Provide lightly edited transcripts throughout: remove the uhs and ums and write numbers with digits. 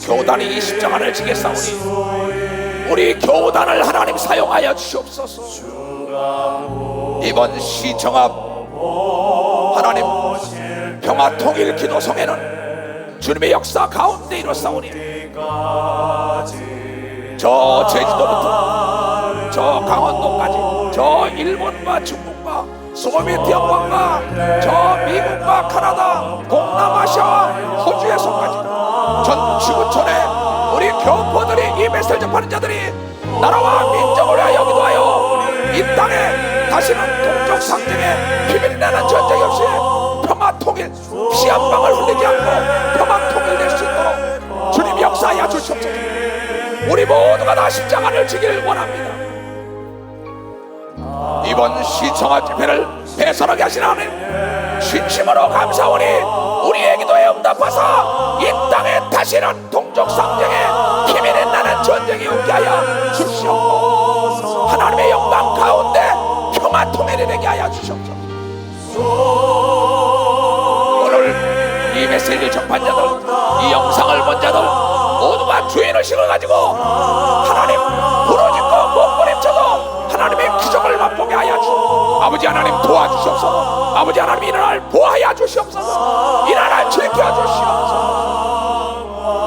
교단이 이 십자가를 지겠사오니 우리 교단을 하나님 사용하여 주시옵소서. 이번 시청 앞 하나님 평화통일 기도성에는 주님의 역사 가운데 이루었사오니 저 제주도부터 저 강원도까지, 저 일본과 중국과 소비에트 연방과 저 미국과 카나다, 동남아시아와 호주에서까지 전 지구촌에 우리 교포들이 이 메시지를 접하는 자들이 나라와 민족을 위하여 기도하여 이 땅에 다시는 동족 상징의 비밀이 나는 전쟁이 없이 평화 통일, 피 한 방울 흘리지 않고 평화 통일될 수 있도록 주님 역사하여 주시옵소서. 우리 모두가 다 십자가를 지기를 원합니다. 이번 시청합 집회를 배설하게 하신 하나님 진심으로 감사하오니 우리의 기도에 응답하사 이 땅에 다시는 동족 상쟁의 기민이 나는 전쟁이 없게 하여 주시옵고 하나님의 영광 가운데 평화 통일이 되게 하여 주시옵소서. 오늘 이 메시지를 접한 자들, 이 영상을 본 자들 모두가 주인의식을 가지고 하나님 부러지고 못 부림쳐도 하나님의 기적을 맛보게 하여 주시옵소서. 아버지 하나님 도와주시옵소서. 아버지 하나님 이 나라를 보호하여 주시옵소서. 이 나라를 지켜주시옵소서.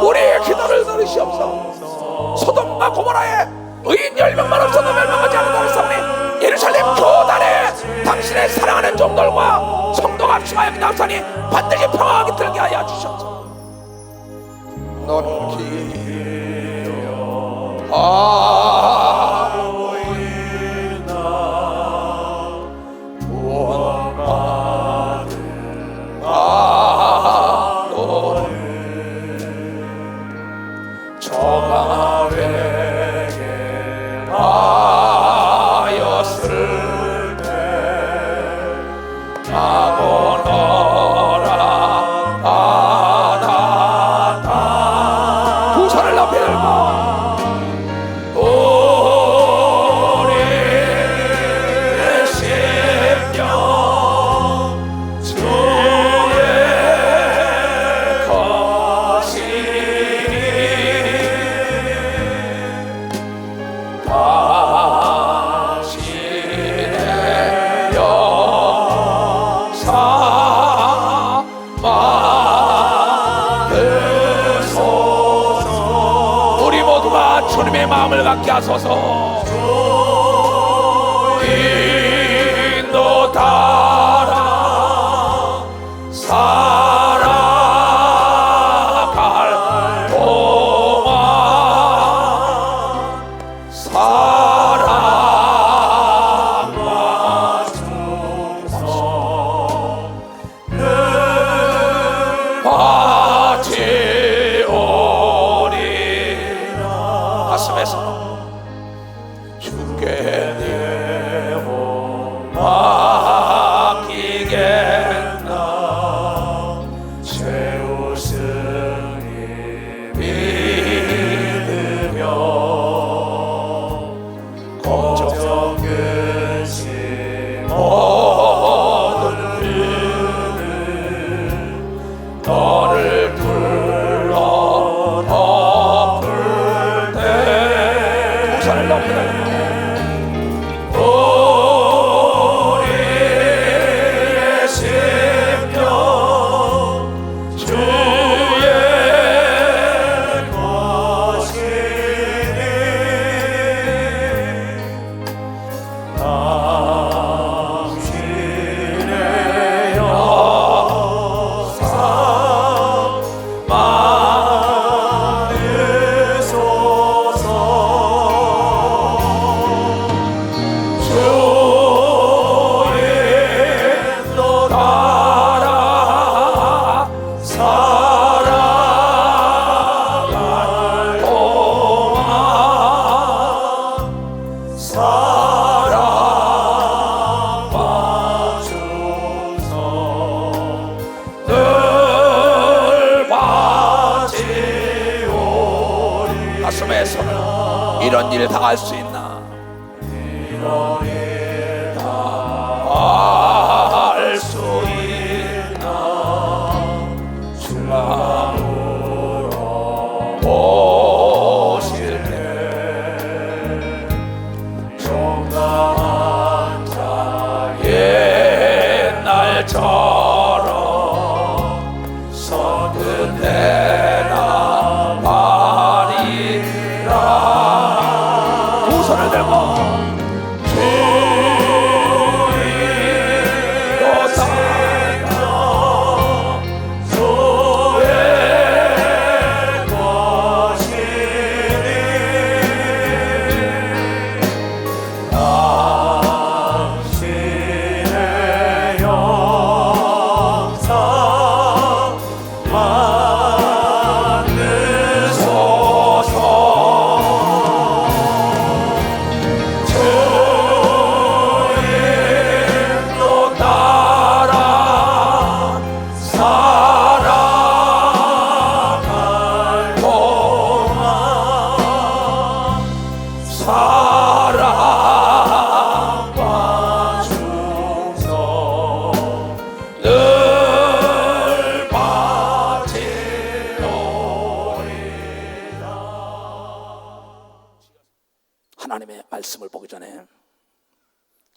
우리의 기도를 들으시옵소서. 소돔과 고모라에 의인 10명만 없어도 멸망하지 않는 나를 싸우니 예루살렘 교단에 당신의 사랑하는 종들과 성도가 합심하여 기도하니 반드시 평화가 깃들게 하여 주시옵소서. 너는 주님의 마음을 갖게 하소서. 인도 따라 살아갈 동안 사랑과 주소 바치오리라. 가슴에서 주께 내 몸 맡기겠나. 최우승이 믿으며 걱정 근심 모든 일을 너를 불러 덮을 때 우산을 넘기다. 우리의 심령 주의 것이니 당신의 역사 많으소서. 주인도 따라 살아갈 동안 사랑과 충성 늘 바치오리. 가슴에 손을 이런 일 다 할 수 있나? 이런 일 다 할 수 있나? 주마으로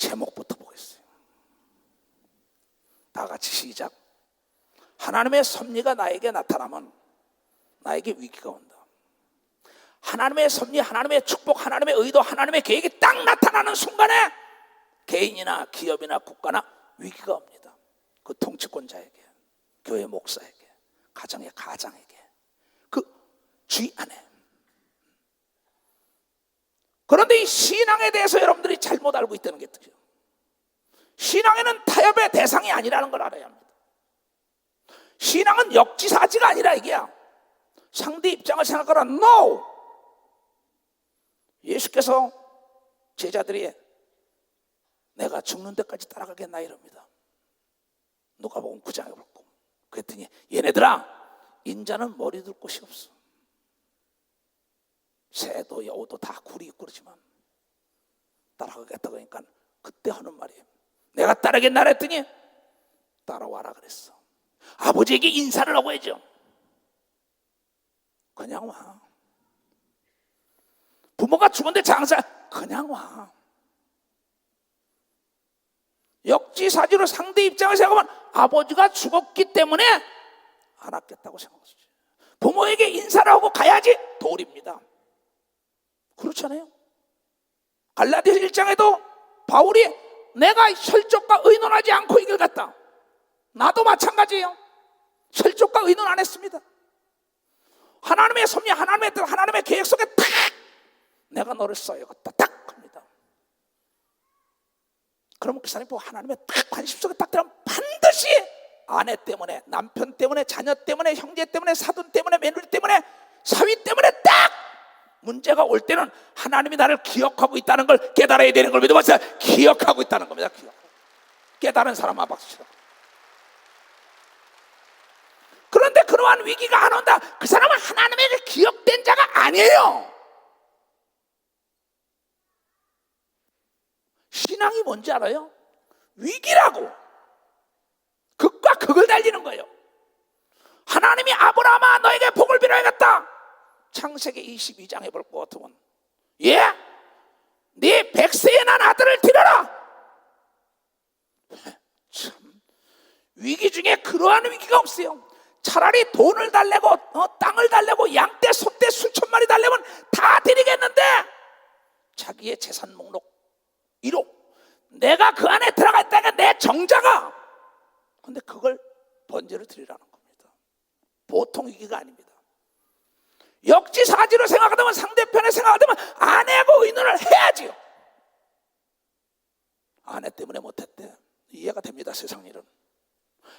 제목부터 보겠어요. 다 같이 시작. 하나님의 섭리가 나에게 나타나면 나에게 위기가 온다. 하나님의 섭리, 하나님의 축복, 하나님의 의도, 하나님의 계획이 딱 나타나는 순간에 개인이나 기업이나 국가나 위기가 옵니다. 그 통치권자에게, 교회 목사에게, 가정의 가장에게, 그 주위 안에. 그런데 이 신앙에 대해서 여러분들이 잘못 알고 있다는 게 특이해요. 신앙에는 타협의 대상이 아니라는 걸 알아야 합니다. 신앙은 역지사지가 아니라 이게야. 상대 입장을 생각하라. No! 예수께서 제자들이 내가 죽는 데까지 따라가겠나 이럽니다. 누가복음 9장에 볼고 그랬더니 얘네들아, 인자는 머리 둘 곳이 없어. 새도 여우도 다 굴이 있고 그러지만 따라가겠다 그러니까 그때 하는 말이에요. 내가 따르겠나 했더니 따라와라 그랬어. 아버지에게 인사를 하고 해죠. 그냥 와. 부모가 죽었는데 장사 그냥 와. 역지사지로 상대 입장을 생각하면 아버지가 죽었기 때문에 안 왔겠다고 생각하지. 부모에게 인사를 하고 가야지 도리입니다. 그렇잖아요. 갈라디아서 1장에도 바울이 내가 혈족과 의논하지 않고 이 길 갔다. 나도 마찬가지예요. 혈족과 의논 안 했습니다. 하나님의 섭리, 하나님의 뜻, 하나님의 계획 속에 탁 내가 너를 써야겠다 딱 합니다. 그러면 그 사람이 보고 하나님의 딱 관심 속에 딱 들어가면 반드시 아내 때문에, 남편 때문에, 자녀 때문에, 형제 때문에, 사돈 때문에, 며느리 때문에, 사위 때문에 딱 문제가 올 때는 하나님이 나를 기억하고 있다는 걸 깨달아야 되는 걸 믿어봤어요. 기억하고 있다는 겁니다. 깨달은 사람 한 박수 치라. 그런데 그러한 위기가 안 온다. 그 사람은 하나님에게 기억된 자가 아니에요. 신앙이 뭔지 알아요? 위기라고. 극과 극을 달리는 거예요. 하나님이 아브라함아 너에게 복을 빌어야겠다. 창세기 22장에 볼 것 같으면 네 100세에 난 아들을 드려라. 참 위기 중에 그러한 위기가 없어요. 차라리 돈을 달래고 땅을 달래고 양떼 소떼 수천 마리 달래면 다 드리겠는데 자기의 재산 목록 1호 내가 그 안에 들어가 있다가 내 정자가 근데 그걸 번제를 드리라는 겁니다. 보통 위기가 아닙니다. 역지사지로 생각하다면 상대편에 생각하다면 아내하고 의논을 해야지요. 아내 때문에 못했대. 이해가 됩니다. 세상 일은.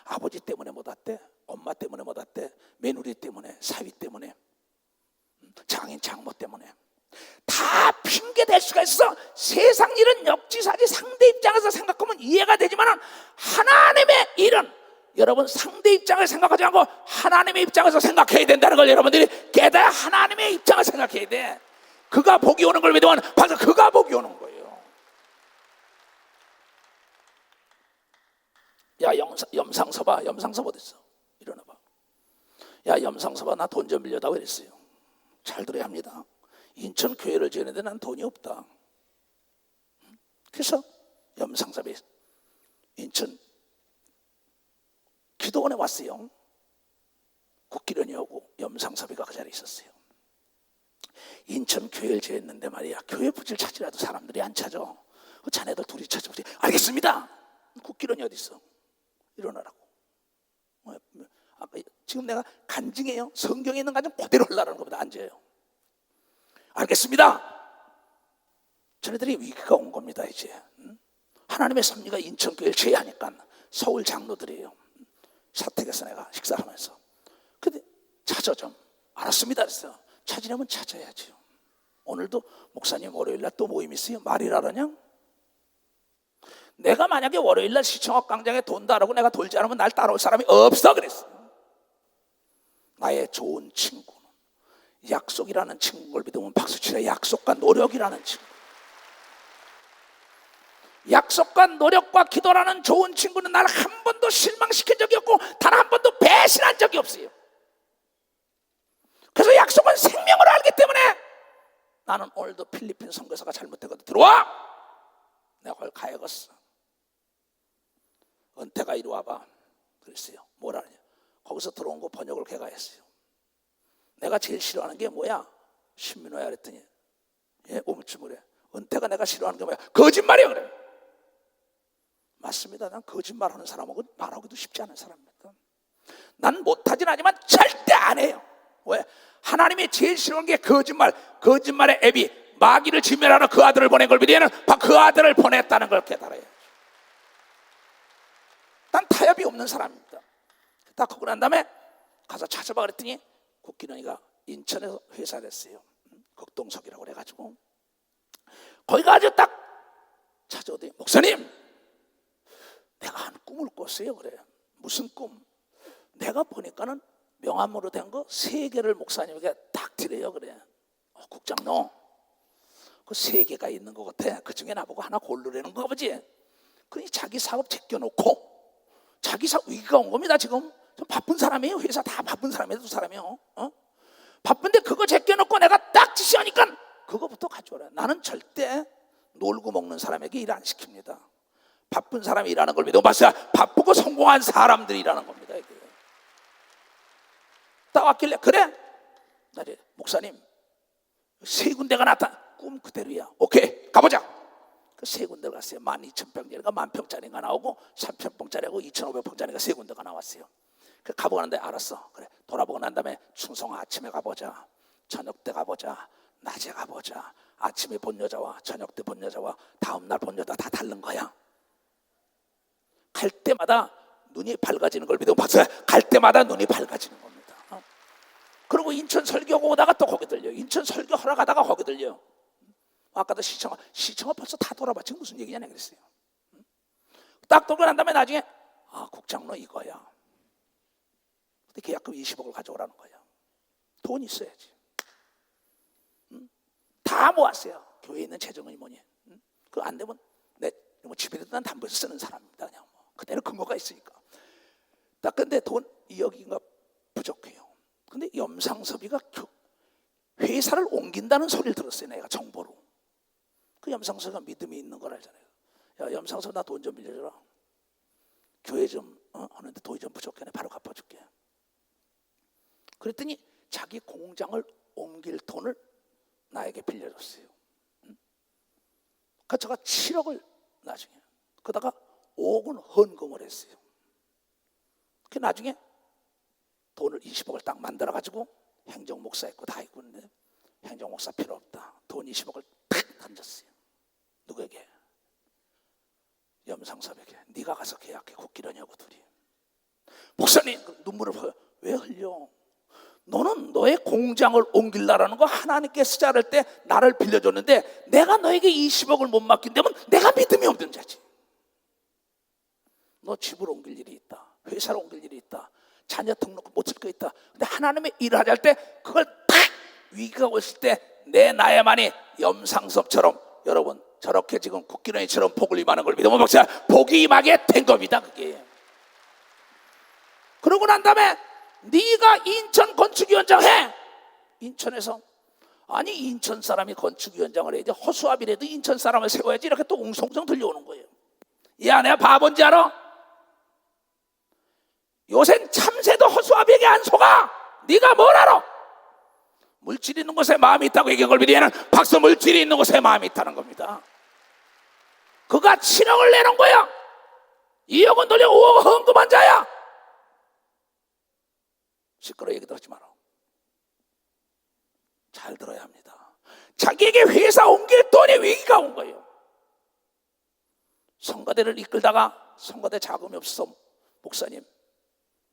아버지 때문에 못했대. 엄마 때문에 못했대. 며느리 때문에, 사위 때문에, 장인 장모 때문에 다 핑계 댈 수가 있어. 세상 일은 역지사지 상대 입장에서 생각하면 이해가 되지만 하나님의 일은 여러분 상대 입장을 생각하지 않고 하나님의 입장에서 생각해야 된다는 걸 여러분들이 깨달아 하나님의 입장을 생각해야 돼. 그가 복이 오는 걸 믿으면 바로 그가 복이 오는 거예요. 야 염상서봐. 염상서 어딨어? 일어나봐. 야 염상서봐. 나 돈 좀 빌려다고 그랬어요. 잘 들어야 합니다. 인천 교회를 지었는데 난 돈이 없다. 그래서 염상섭이 인천 기도원에 왔어요. 국기련이 오고 염상섭이가 그 자리에 있었어요. 인천 교회를 지었는데 말이야 교회 부지를 찾으라도 사람들이 안 찾아. 자네들 둘이 찾아보지. 알겠습니다. 국기련이 어디 있어? 일어나라고. 지금 내가 간증해요. 성경에 있는 간증 그대로 하려는 겁니다. 앉아요. 알겠습니다. 저네들이 위기가 온 겁니다. 이제 하나님의 섭리가 인천교회를 제외하니까 서울 장로들이에요. 사택에서 내가 식사를 하면서 근데 찾아 좀. 알았습니다. 그래서 찾으려면 찾아야죠. 오늘도 목사님 월요일날 또 모임 있어요. 말이라느냐? 내가 만약에 월요일날 시청학 광장에 돈다라고 내가 돌지 않으면 날 따라올 사람이 없어 그랬어. 나의 좋은 친구는 약속이라는 친구를 믿으면 박수치라. 약속과 노력이라는 친구. 약속과 노력과 기도라는 좋은 친구는 나를 한 번도 실망시킨 적이 없고 단 한 번도 배신한 적이 없어요. 그래서 약속은 생명으로 알기 때문에 나는 오늘도 필리핀 선교사가 잘못되거든. 들어와! 내가 그걸 가야겠어. 은퇴가 이리 와봐. 그랬어요. 뭐라냐? 거기서 들어온 거 번역을 걔가 했어요. 내가 제일 싫어하는 게 뭐야? 신민호야 그랬더니 우물쭈물해. 은퇴가 내가 싫어하는 게 뭐야? 거짓말이야 그래. 맞습니다. 난 거짓말하는 사람하고 말하기도 쉽지 않은 사람입니다. 난 못하진 않지만 절대 안 해요. 왜? 하나님이 제일 싫어하는 게 거짓말. 거짓말의 앱이 마귀를 진멸하러 그 아들을 보낸 걸 믿으면 그 아들을 보냈다는 걸 깨달아요. 난 타협이 없는 사람입니다. 딱 하고 난 다음에 가서 찾아봐 그랬더니 국기능이가 인천에서 회사를 했어요. 극동석이라고 그래가지고 거기 가서 딱 찾아오더니 목사님, 내가 한 꿈을 꿨어요. 그래. 무슨 꿈? 내가 보니까는 명함으로 된 거 3개를 목사님에게 딱 드려요. 그래. 국장노, 그 3개가 있는 것 같아. 그 중에 나보고 하나 고르라는 거 보지. 그러니 자기 사업 제껴놓고 자기 사업 위기가 온 겁니다. 지금 좀 바쁜 사람이에요. 회사 다 바쁜 사람이에요. 2사람이요. 바쁜데 그거 제껴놓고 내가 딱 지시하니까 그거부터 가져오라. 나는 절대 놀고 먹는 사람에게 일 안 시킵니다. 바쁜 사람이 일하는 걸 믿어 봤어요. 바쁘고 성공한 사람들이 일하는 겁니다. 이게. 딱 왔길래 그래? 나 이제 목사님 3군데가 나타나. 꿈 그대로야. 오케이 가보자. 그 3군데를 갔어요. 12,000평짜리가 10,000평짜리가 나오고 3,000평짜리하고 2,500평짜리가 3군데가 나왔어요. 그 가보고 난 다음에 알았어. 그래 돌아보고 난 다음에 충성 아침에 가보자. 저녁 때 가보자. 낮에 가보자. 아침에 본 여자와 저녁 때 본 여자와 다음날 본 여자 다 다른 거야. 갈 때마다 눈이 밝아지는 걸 믿으면 박사야. 갈 때마다 눈이 밝아지는 겁니다. 그리고 인천 설교하고 오다가 또 거기 들려. 인천 설교하러 가다가 거기 들려. 아까도 시청을 벌써 다 돌아봐. 지금 무슨 얘기냐 그랬어요. 딱 돌고 난 다음에 나중에 국장로 이거야. 근데 계약금 20억을 가져오라는 거야. 돈 있어야지. 다 모았어요. 교회에 있는 재정이 뭐니. 그거 안 되면 내 집에도 난 담보해서 쓰는 사람입니다. 그냥 그대로 근거가 있으니까. 딱 근데 돈 2억인가 부족해요. 근데 염상섭이가 회사를 옮긴다는 소리를 들었어요. 내가 정보로. 그 염상섭이가 믿음이 있는 걸 알잖아요. 야 염상섭 나 돈 좀 빌려줘라. 교회 좀 하는데 돈이 좀 부족해. 바로 갚아줄게. 그랬더니 자기 공장을 옮길 돈을 나에게 빌려줬어요. 그 제가 7억을 나중에 그러다가 5억은 헌금을 했어요. 그 나중에 돈을 20억을 딱 만들어가지고 행정목사 있고 다 있고 있는데 행정목사 필요 없다. 돈 20억을 탁 던졌어요. 누구에게? 염상섭에게. 네가 가서 계약해. 국기련이하고 둘이. 목사님 눈물을 흘려. 왜 흘려? 너는 너의 공장을 옮길라라는 거 하나님께 쓰자를 때 나를 빌려줬는데 내가 너에게 20억을 못 맡긴다면 내가 믿음이 없는 자지. 너 집을 옮길 일이 있다. 회사를 옮길 일이 있다. 자녀 등록 못 쓸 거 있다. 근데 하나님의 일을 하자 할 때 그걸 딱 위기가 왔을 때 내 나야만이 염상섭처럼 여러분 저렇게 지금 국기련이처럼 복을 임하는 걸 믿으면 목사 복이 임하게 된 겁니다. 그게. 그러고 난 다음에 네가 인천 건축위원장 해. 인천에서 아니 인천 사람이 건축위원장을 해야지 허수아비라도 인천 사람을 세워야지 이렇게 또 웅성웅성 들려오는 거예요. 야 내가 바본지 알아? 요샌 참새도 허수아비에게 안 속아. 네가 뭘 알아? 물질이 있는 곳에 마음이 있다고 얘기한 걸 믿으면 박수 물질이 있는 곳에 마음이 있다는 겁니다. 그가 7억을 내는 거야. 2억은 돌려 5억 헌금한 자야. 시끄러워 얘기 들었지 마라. 잘 들어야 합니다. 자기에게 회사 옮길 돈의 위기가 온 거예요. 성가대를 이끌다가 성가대 자금이 없어서 목사님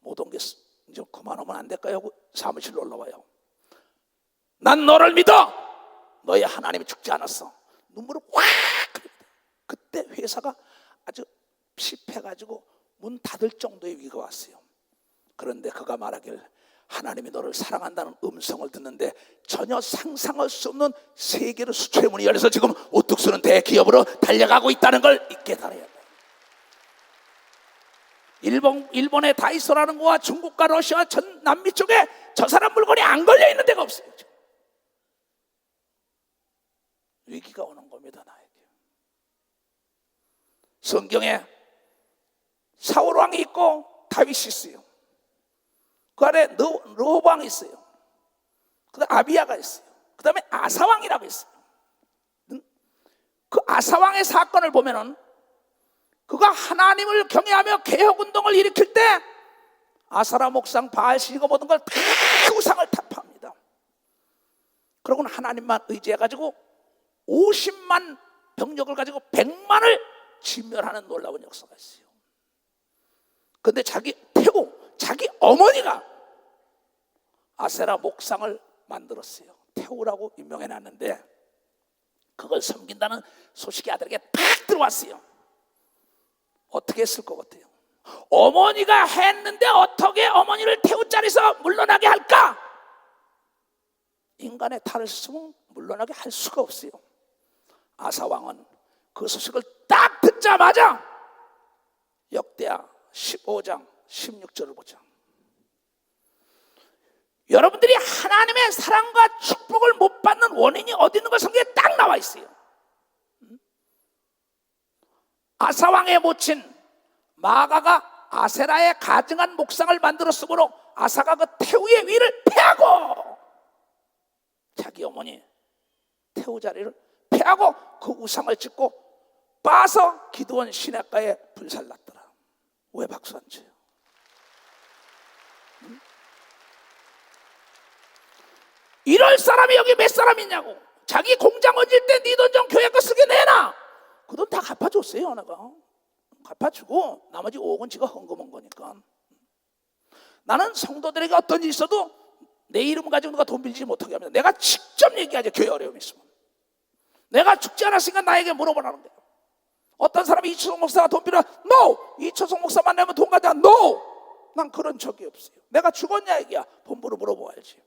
못 옮겼어. 이제 그만하면 안 될까요? 하고 사무실로 올라와요. 난 너를 믿어. 너의 하나님이 죽지 않았어. 눈물을 확 흘립니다. 그때 회사가 아주 핍해가지고 문 닫을 정도의 위기가 왔어요. 그런데 그가 말하길 하나님이 너를 사랑한다는 음성을 듣는데 전혀 상상할 수 없는 세계로 수출의 문이 열려서 지금 우뚝 서는 대기업으로 달려가고 있다는 걸 깨달아야 돼요. 일본의 다이소라는 거와 중국과 러시아 전 남미 쪽에 저 사람 물건이 안 걸려 있는 데가 없어요. 지금. 위기가 오는 겁니다. 나에게. 성경에 사울 왕이 있고 다윗이 있어요. 그 아래 르호보암이 있어요. 그 다음에 아비야가 있어요. 그 다음에 아사왕이라고 있어요. 그 아사왕의 사건을 보면은 그가 하나님을 경외하며 개혁운동을 일으킬 때 아사라 목상 바알시니가 모든 걸 다 우상을 타파합니다. 그러고는 하나님만 의지해가지고 50만 병력을 가지고 100만을 진멸하는 놀라운 역사가 있어요. 근데 자기 어머니가 아세라 목상을 만들었어요. 태우라고 임명해놨는데 그걸 섬긴다는 소식이 아들에게 딱 들어왔어요. 어떻게 했을 것 같아요? 어머니가 했는데 어떻게 어머니를 태우 자리에서 물러나게 할까? 인간의 탈을 쓰면 물러나게 할 수가 없어요. 아사왕은 그 소식을 딱 듣자마자 역대하 15장 16절을 보자. 여러분들이 하나님의 사랑과 축복을 못 받는 원인이 어디 있는 걸 성경에 딱 나와 있어요. 아사왕의 모친 마아가가 아세라의 가증한 목상을 만들었으므로 아사가 그 태우의 위를 패하고 자기 어머니 태우 자리를 패하고 그 우상을 짓고 빠서 기드온 시냇가에 불살랐더라. 왜 박수 안 쳐요? 이럴 사람이 여기 몇 사람 있냐고. 자기 공장 얹을 때 네 돈 좀 교회 거 쓰게 내놔. 그 돈 다 갚아줬어요. 내가 갚아주고 나머지 5억은 지가 헌금한 거니까. 나는 성도들에게 어떤 일이 있어도 내 이름 가지고 누가 돈 빌리지 못하게 합니다. 내가 직접 얘기하죠. 교회 어려움이 있으면. 내가 죽지 않았으니까 나에게 물어보라는 거예요. 어떤 사람이 이초성 목사가 돈 빌려 NO! 이초성 목사 만나면 돈 가져와 NO! 난 그런 적이 없어요. 내가 죽었냐 얘기야. 본부로 물어봐야지.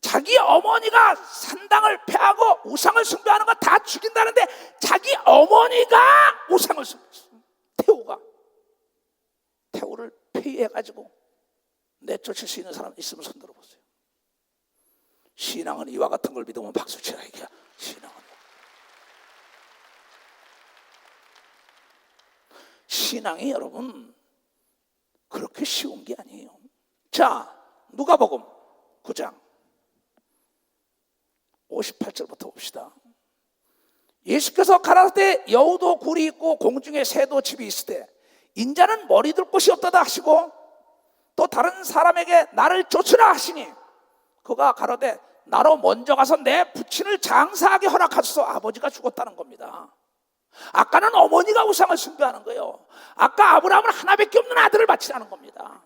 자기 어머니가 산당을 패하고 우상을 숭배하는 거 다 죽인다는데 자기 어머니가 우상을 숭배했어. 태우를 폐위해가지고 내쫓을 수 있는 사람 있으면 손 들어보세요. 신앙은 이와 같은 걸 믿으면 박수 치라 이게야. 신앙이 여러분 그렇게 쉬운 게 아니에요. 자, 누가복음 9장 58절부터 봅시다. 예수께서 가라사대 여우도 굴이 있고 공중에 새도 집이 있을 때 인자는 머리 둘 곳이 없다다 하시고 또 다른 사람에게 나를 쫓으라 하시니 그가 가로되 나로 먼저 가서 내 부친을 장사하게 허락하소서. 아버지가 죽었다는 겁니다. 아까는 어머니가 우상을 숭배하는 거예요. 아까 아브라함은 하나밖에 없는 아들을 바치라는 겁니다.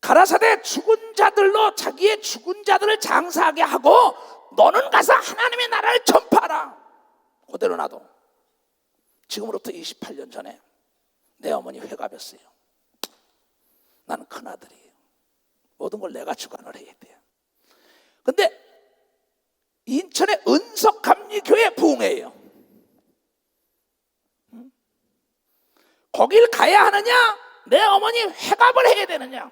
가라사대 죽은 자들로 자기의 죽은 자들을 장사하게 하고 너는 가서 하나님의 나라를 전파하라. 그대로 놔도 지금으로부터 28년 전에 내 어머니 회갑했어요. 나는 큰아들이에요. 모든 걸 내가 주관을 해야 돼요. 근데 인천의 은석감리교회 부흥회예요. 거길 가야 하느냐? 내 어머니 회갑을 해야 되느냐?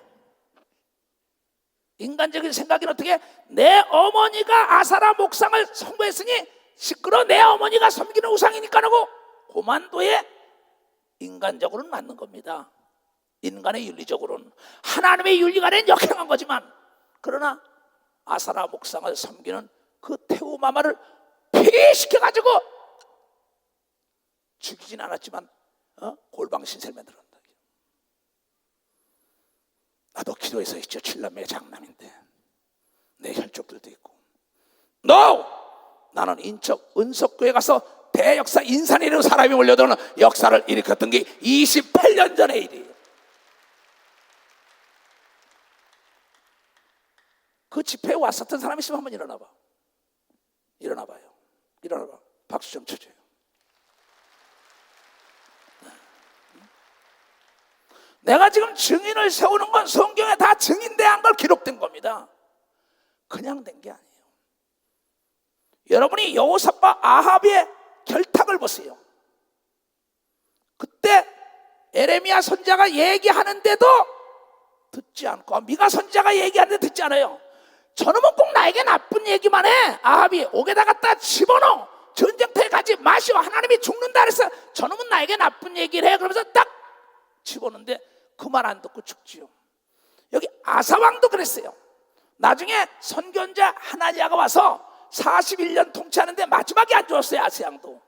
인간적인 생각은 어떻게? 내 어머니가 아사라 목상을 선고했으니 시끄러 내 어머니가 섬기는 우상이니까 하고 고만도에 인간적으로는 맞는 겁니다. 인간의 윤리적으로는. 하나님의 윤리관에는 역행한 거지만 그러나 아사라 목상을 섬기는 그 태우마마를 폐시켜가지고 죽이진 않았지만 골방 신세를 만들었다. 나도 기도해서 있죠. 7남매 장남인데 내 혈족들도 있고. NO! 나는 인척 은석교회 가서 대역사 인산이라는 사람이 몰려드는 역사를 일으켰던 게 28년 전의 일이에요. 그 집회에 왔었던 사람이 있으면 한번 일어나봐. 일어나봐요. 일어나봐. 박수 좀 쳐줘요. 내가 지금 증인을 세우는 건 성경에 다 증인대한 걸 기록된 겁니다. 그냥 된 게 아니에요. 여러분이 여호사밧 아합의 결탁을 보세요. 그때 에레미야 선지자가 얘기하는데도 듣지 않고 미가 선지자가 얘기하는데 듣지 않아요. 저놈은 꼭 나에게 나쁜 얘기만 해. 아합이 옥에다 갖다 집어넣어. 전쟁터에 가지 마시오. 동남아시오. 하나님이 죽는다 그래서 저놈은 나에게 나쁜 얘기를 해. 그러면서 딱 집어넣는데 그 말 안 듣고 죽지요. 여기 아사왕도 그랬어요. 나중에 선견자 하나니아가 와서 41년 통치하는데 마지막에 안 좋았어요. 아사왕도.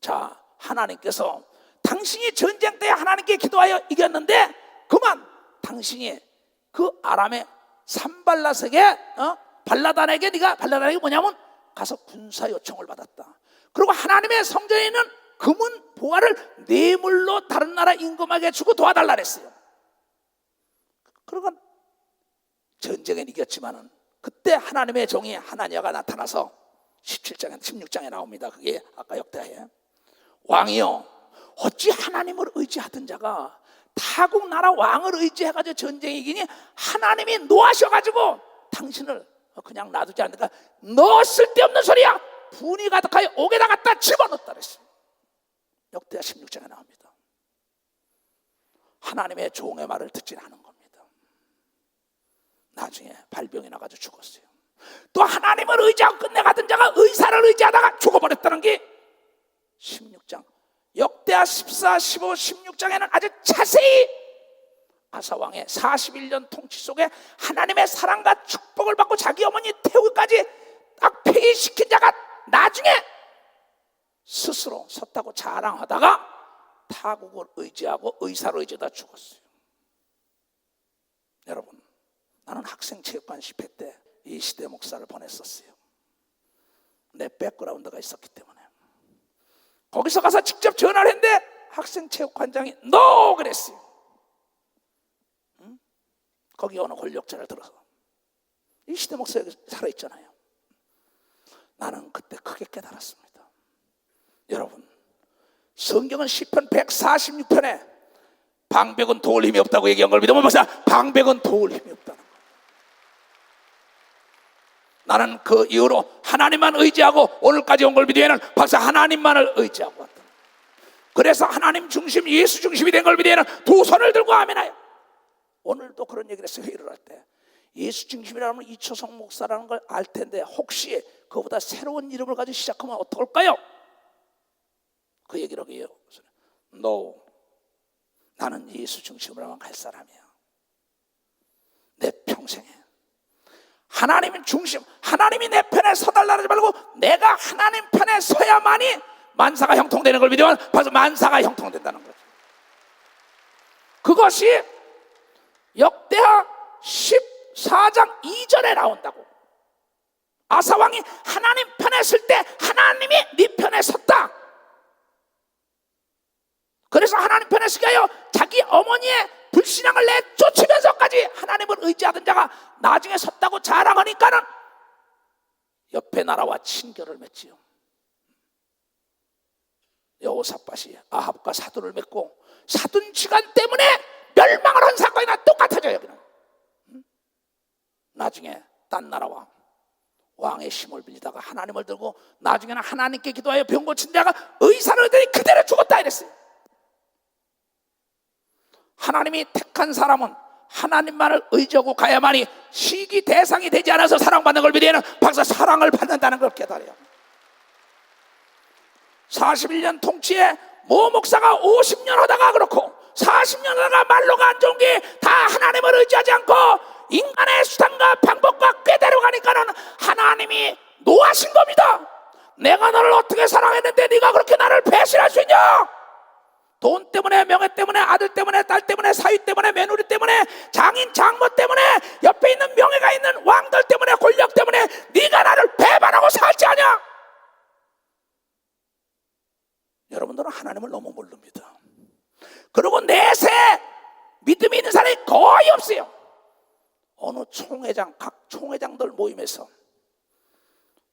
자, 하나님께서 당신이 전쟁 때 하나님께 기도하여 이겼는데 그만 당신이 그 아람의 산발라색의 발라단에게 네가 발라단에게 뭐냐면 가서 군사 요청을 받았다. 그리고 하나님의 성전에 있는 금은 보화를 뇌물로 다른 나라 임금에게 주고 도와달라 그랬어요. 그러고 전쟁엔 이겼지만은 그때 하나님의 종이 하나니아가 나타나서 17장에 16장에 나옵니다. 그게 아까 역대하에 왕이여 어찌 하나님을 의지하던 자가 타국 나라 왕을 의지해가지고 전쟁에 이기니 하나님이 노하셔가지고 당신을 그냥 놔두지 않으니까 너 쓸데없는 소리야. 분이 가득하여 옥에다 갖다 집어넣었다 그랬어요. 역대하 16장에 나옵니다. 하나님의 종의 말을 듣지 않은 겁니다. 나중에 발병이 나가지고 죽었어요. 또 하나님을 의지하고 끝내가던 자가 의사를 의지하다가 죽어버렸다는 게 16장 역대하 14, 15, 16장에는 아주 자세히 아사왕의 41년 통치 속에 하나님의 사랑과 축복을 받고 자기 어머니 태우기까지 딱 폐위시킨 자가 나중에 스스로 섰다고 자랑하다가 타국을 의지하고 의사를 의지하다 죽었어요. 여러분, 나는 학생체육관 집회 때 이 시대 목사를 보냈었어요. 내 백그라운드가 있었기 때문에 거기서 가서 직접 전화를 했는데 학생체육관장이 NO! 그랬어요. 거기 어느 권력자를 들어서 이 시대 목사가 살아있잖아요. 나는 그때 크게 깨달았습니다. 여러분, 성경은 시편 146편에 방백은 도울 힘이 없다고 얘기한 걸 믿으면 목사 방백은 도울 힘이 없다는 거예요. 나는 그 이후로 하나님만 의지하고 오늘까지 온 걸 믿으면 박사 하나님만을 의지하고 왔다. 그래서 하나님 중심 예수 중심이 된 걸 믿으면 두 손을 들고 아멘하여. 오늘도 그런 얘기를 했어요. 회의를 할 때 예수 중심이라면 이초성 목사라는 걸 알 텐데 혹시 그보다 새로운 이름을 가지고 시작하면 어떨까요? 그 얘기를 해요. No, 나는 예수 중심으로만 갈 사람이야. 내 평생에 하나님 중심, 하나님이 내 편에 서달라는 하지 말고 내가 하나님 편에 서야만이 만사가 형통되는 걸 믿으면 벌써 만사가 형통된다는 거죠. 그것이 역대하 14장 2절에 나온다고. 아사왕이 하나님 편에 설 때 하나님이 네 편에 섰다. 그래서 하나님 편에 서게 하여 자기 어머니의 불신앙을 내쫓으면서까지 하나님을 의지하던 자가 나중에 섰다고 자랑하니까는 옆에 나라와 친교를 맺지요. 여호사밧이 아합과 사돈을 맺고 사돈 지간 때문에 멸망을 한 사건이나 똑같아져요. 여기는 나중에 딴 나라와 왕의 힘을 빌리다가 하나님을 들고 나중에는 하나님께 기도하여 병 고친 자가 의사를 얻더니 그대로 죽었다 이랬어요. 하나님이 택한 사람은 하나님만을 의지하고 가야만이 시기 대상이 되지 않아서 사랑받는 걸 믿으면 박사 사랑을 받는다는 걸 깨달아요. 41년 통치에 모 목사가 50년 하다가 그렇고 40년 하다가 말로가 안 좋은 게 다 하나님을 의지하지 않고 인간의 수단과 방법과 꾀대로 가니까는 하나님이 노하신 겁니다. 내가 너를 어떻게 사랑했는데 네가 그렇게 나를 배신할 수 있냐? 돈 때문에, 명예 때문에, 아들 때문에, 딸 때문에, 사위 때문에, 며느리 때문에, 장인, 장모 때문에, 옆에 있는 명예가 있는 왕들 때문에, 권력 때문에 네가 나를 배반하고 살지 않냐? 여러분들은 하나님을 너무 모릅니다. 그리고 내세 믿음이 있는 사람이 거의 없어요. 어느 총회장, 각 총회장들 모임에서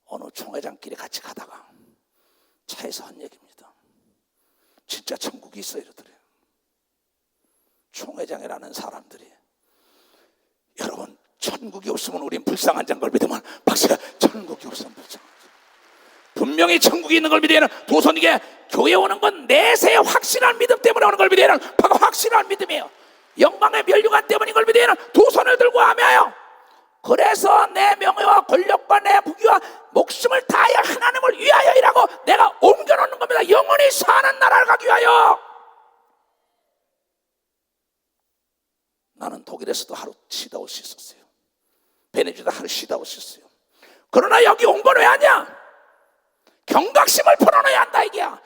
어느 총회장끼리 같이 가다가 차에서 한 얘기입니다. 진짜 천국이 있어 이러더래요. 총회장이라는 사람들이 여러분 천국이 없으면 우린 불쌍한 자인 걸 믿으면 박사가 천국이 없으면 불쌍한 자. 분명히 천국이 있는 걸 믿으면 도선 이게 교회 오는 건 내세의 확실한 믿음 때문에 오는 걸 믿으면 바로 확실한 믿음이에요. 영광의 면류관 때문인 걸 믿으면 두 손을 들고 하며요. 그래서 내 명예와 권력과 내 부귀와 목숨을 다하여 하나님을 위하여 일하고 내가 우리가 영원히 사는 나라를 가기 위하여. 나는 독일에서도 하루 쉬다 올 수 있었어요. 베네주에도 하루 쉬다 올 수 있었어요. 그러나 여기 온 건 왜 하냐? 경각심을 풀어놔야 한다 이게야.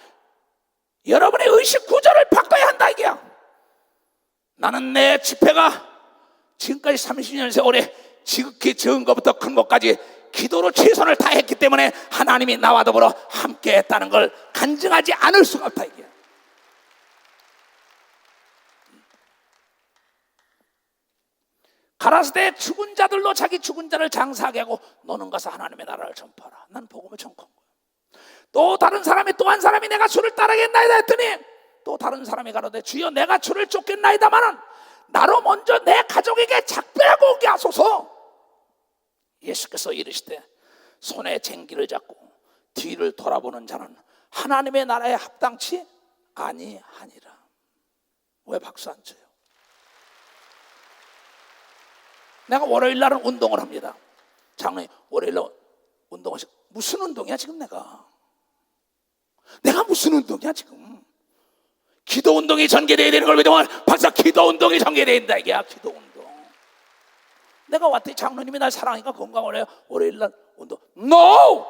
여러분의 의식 구조를 바꿔야 한다 이게야. 나는 내 집회가 지금까지 30년 세월에 지극히 적은 것부터 큰 것까지 기도로 최선을 다했기 때문에 하나님이 나와 더불어 함께 했다는 걸 간증하지 않을 수가 없다 이게. 가라사대 죽은 자들로 자기 죽은 자를 장사하게 하고 너는 가서 하나님의 나라를 전파하라. 난 복음을 전파한 거야. 또 다른 사람이 또 한 사람이 내가 주를 따르겠나이다 했더니 또 다른 사람이 가로되 주여 내가 주를 쫓겠나이다마는 나로 먼저 내 가족에게 작별하고 오게 하소서. 예수께서 이르시되 손에 쟁기를 잡고 뒤를 돌아보는 자는 하나님의 나라에 합당치 아니하니라. 왜 박수 안 쳐요? 내가 월요일 날은 운동을 합니다. 장로님 월요일 날 운동을 무슨 운동이야 지금 내가 무슨 운동이야 지금? 기도 운동이 전개되어야 되는 걸 믿으면 박사 기도 운동이 전개되어야 된다 이게야. 기도 운동. 내가 왔더니 장로님이 날 사랑하니까 건강을 해요. 월요일 날 운동. NO!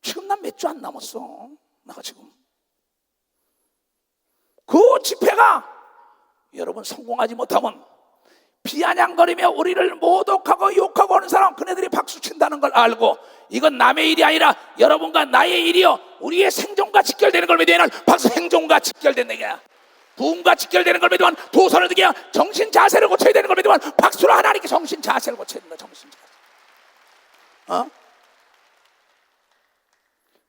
지금 난 몇 주 안 남았어. 내가 지금 그 집회가 여러분 성공하지 못하면 비아냥거리며 우리를 모독하고 욕하고 하는 사람, 그네들이 박수 친다는 걸 알고 이건 남의 일이 아니라 여러분과 나의 일이요 우리의 생존과 직결되는 걸 믿으면 박수. 생존과 직결된다 이게. 부흥과 직결되는 걸 믿으면 두 손을 들게 정신 자세를 고쳐야 되는 걸 믿으면 박수로 하나님께 정신 자세를 고쳐야 된다. 정신 자세.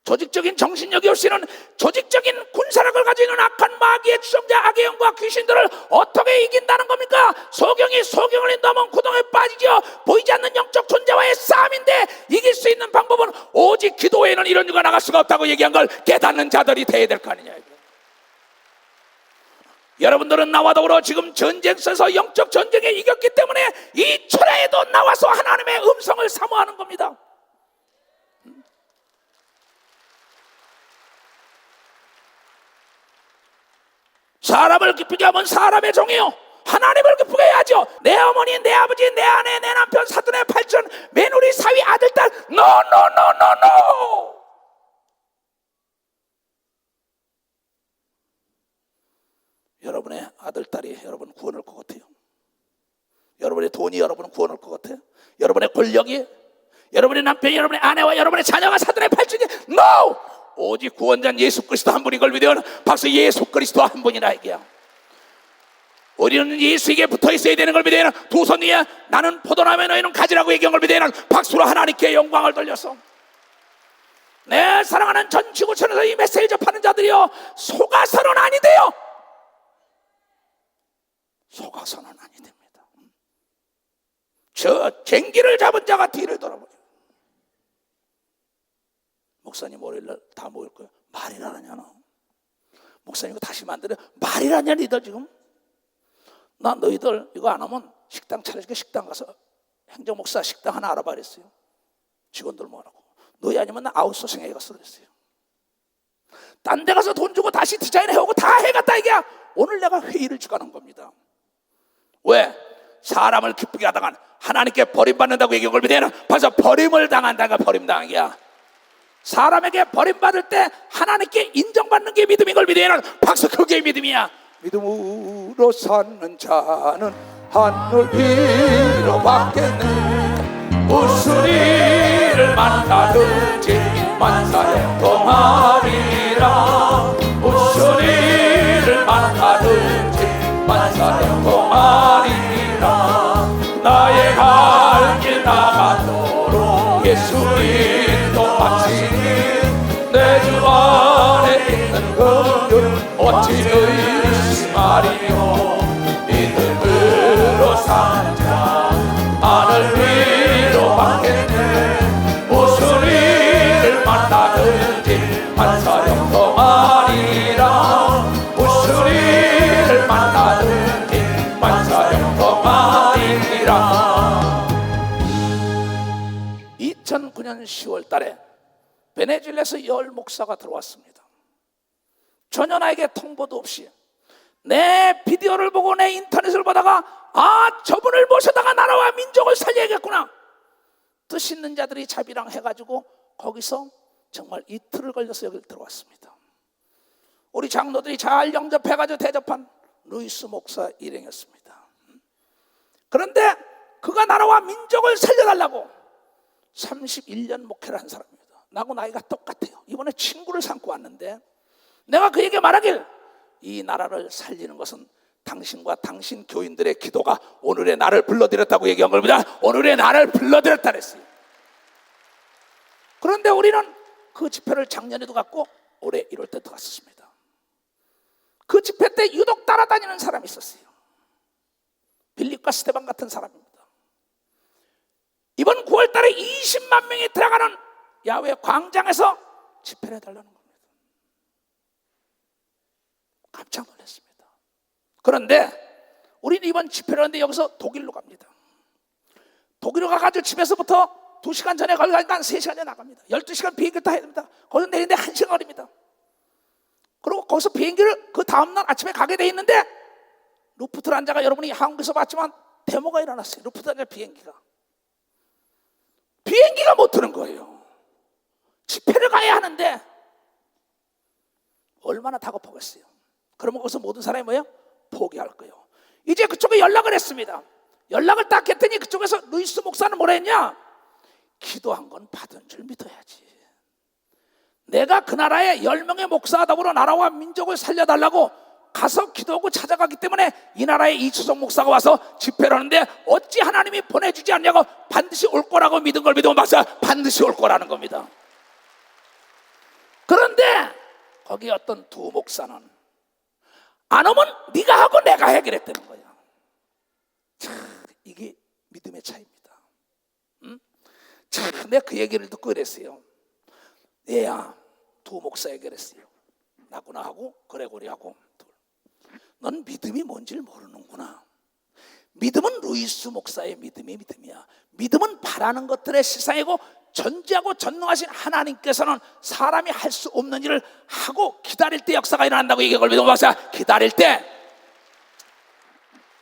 조직적인 정신력이 없이는 조직적인 군사력을 가지고 있는 악한 마귀의 추종자 악의 영과 귀신들을 어떻게 이긴다는 겁니까? 소경을 인도하면 구덩이에 빠지죠. 보이지 않는 영적 존재와의 싸움인데 이길 수 있는 방법은 오직 기도 외에는 이런 유가 나갈 수가 없다고 얘기한 걸 깨닫는 자들이 돼야 될 거 아니냐. 여러분들은 나와 더불어 지금 전쟁에서 영적 전쟁에 이겼기 때문에 이 철야에도 나와서 하나님의 음성을 사모하는 겁니다. 사람을 기쁘게 하면 사람의 종이요 하나님을 기쁘게 해야죠. 내 어머니, 내 아버지, 내 아내, 내 남편, 사돈의 팔촌, 며느리, 사위, 아들, 딸 No. 여러분의 아들, 딸이 여러분 구원할 것 같아요? 여러분의 돈이 여러분을 구원할 것 같아요? 여러분의 권력이, 여러분의 남편이, 여러분의 아내와 여러분의 자녀가 사돈의 팔촌이 No! 오직 구원자는 예수 그리스도 한 분인 걸 믿으면 박수. 예수 그리스도 한 분이라 이게요. 우리는 예수에게 붙어 있어야 되는 걸 믿으면 두 손 위에 나는 포도나무에 너희는 가지라고 얘기한 걸 믿으면 박수로 하나님께 영광을 돌려서 내 사랑하는 전 지구촌에서 이 메시지를 접하는 자들이요 속아서는 아니 돼요. 속아서는 아니 됩니다. 저 쟁기를 잡은 자가 뒤를 돌아보요. 목사님 월요일날 다 모일 거예요. 말이라냐 너. 목사님 이거 다시 만들어. 말이라냐 니들 지금. 나 너희들 이거 안 하면 식당 차려줄게. 식당 가서 행정목사 식당 하나 알아봐 그랬어요. 직원들 모으라고. 너희 아니면 나 아웃소싱 해갔어 그랬어요. 딴 데 가서 돈 주고 다시 디자인 해오고 다 해갔다 이게. 오늘 내가 회의를 주관한 겁니다. 왜? 사람을 기쁘게 하다가 하나님께 버림받는다고 얘기한 걸 믿으면 벌써 버림을 당한다가 버림당한 게야. 사람에게 버림받을 때 하나님께 인정받는 게 믿음인 걸 믿으면 박수. 그게 믿음이야. 믿음으로 사는 자는 하늘 위로 받겠네. 무슨 일을 만나든지 만사에 동하리라. 무슨 일을 만나든지 만사에 동하리라. 나의 갈 길 나가도록 예수 인도하시니 내 주 안에 있는 그를 어찌 의심하리요. 믿음으로 사는 자 하늘 위로 받겠네. 무슨 일을 만나든지 만사형 동하리라. 무슨 일을 만나든지 만사형 동하리라. 2009년 10월 달에 베네수엘라에서 열 목사가 들어왔습니다. 전혀 나에게 통보도 없이 내 비디오를 보고 내 인터넷을 보다가 저분을 모셔다가 나라와 민족을 살려야겠구나. 뜻 있는 자들이 자비랑 해가지고 거기서 정말 이틀을 걸려서 여기를 들어왔습니다. 우리 장로들이 잘 영접해가지고 대접한 루이스 목사 일행이었습니다. 그런데 그가 나라와 민족을 살려달라고 31년 목회를 한 사람입니다. 나하고 나이가 똑같아요. 이번에 친구를 삼고 왔는데 내가 그에게 말하길, 이 나라를 살리는 것은 당신과 당신 교인들의 기도가 오늘의 나를 불러들였다고 얘기한 겁니다. 오늘의 나를 불러들였다 그랬어요. 그런데 우리는 그 집회를 작년에도 갔고 올해 1월 때도 갔었습니다. 그 집회 때 유독 따라다니는 사람이 있었어요. 빌립과 스데반 같은 사람입니다. 이번 9월 달에 20만 명이 들어가는 야외 광장에서 집회를 해달라는 겁니다. 깜짝 놀랐습니다. 그런데 우리는 이번 집회를 하는데 여기서 독일로 갑니다. 독일로 가가지고 집에서부터 2시간 전에 거기 가니까 한 3시간 전에 나갑니다. 12시간 비행기를 타야 됩니다. 거기서 내리는데 1시간 걸립니다. 그리고 거기서 비행기를 그 다음날 아침에 가게 돼 있는데 루프트란자가, 여러분이 한국에서 봤지만 데모가 일어났어요. 루프트란자 비행기가 못 트는 거예요. 집회를 가야 하는데 얼마나 다급하겠어요. 그러면 거기서 모든 사람이 뭐예요? 포기할 거예요. 이제 그쪽에 연락을 했습니다. 연락을 딱 했더니 그쪽에서 루이스 목사는 뭐라 했냐? 기도한 건 받은 줄 믿어야지. 내가 그 나라에 10명의 목사와 더불어 나라와 민족을 살려달라고 가서 기도하고 찾아가기 때문에 이 나라에 이추석 목사가 와서 집회를 하는데 어찌 하나님이 보내주지 않냐고, 반드시 올 거라고 믿은 걸 믿으면 박사 반드시 올 거라는 겁니다. 그런데 거기 어떤 두 목사는 안 오면 네가 하고 내가 해결했다는 거야. 참, 이게 믿음의 차이입니다. 참, 내가 그 얘기를 듣고 그랬어요. 얘야, 두 목사 해결했어요. 나구나 하고 그레고리하고. 넌 믿음이 뭔지를 모르는구나. 믿음은 루이스 목사의 믿음이야. 믿음은 바라는 것들의 실상이고 전지하고 전능하신 하나님께서는 사람이 할 수 없는 일을 하고 기다릴 때 역사가 일어난다고 얘기한 걸 믿음 박사. 기다릴 때.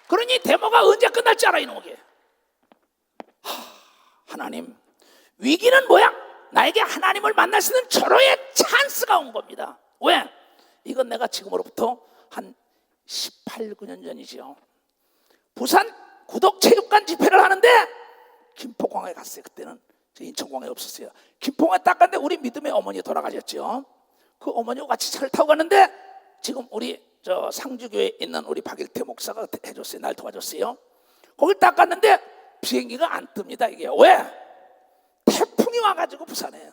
그러니 데모가 언제 끝날지 알아 이놈에게. 하나님, 위기는 뭐야? 나에게 하나님을 만날 수 있는 절호의 찬스가 온 겁니다. 왜? 이건 내가 지금으로부터 한 18, 19년 전이죠. 부산 구독체육관 집회를 하는데 김포공항에 갔어요. 그때는 인천공항에 없었어요. 김포공항에 딱 갔는데 우리 믿음의 어머니 돌아가셨죠. 그 어머니와 같이 차를 타고 갔는데 지금 우리 저 상주교에 있는 우리 박일태 목사가 해줬어요. 날 도와줬어요. 거길 딱 갔는데 비행기가 안 뜹니다. 이게 왜? 태풍이 와가지고 부산에.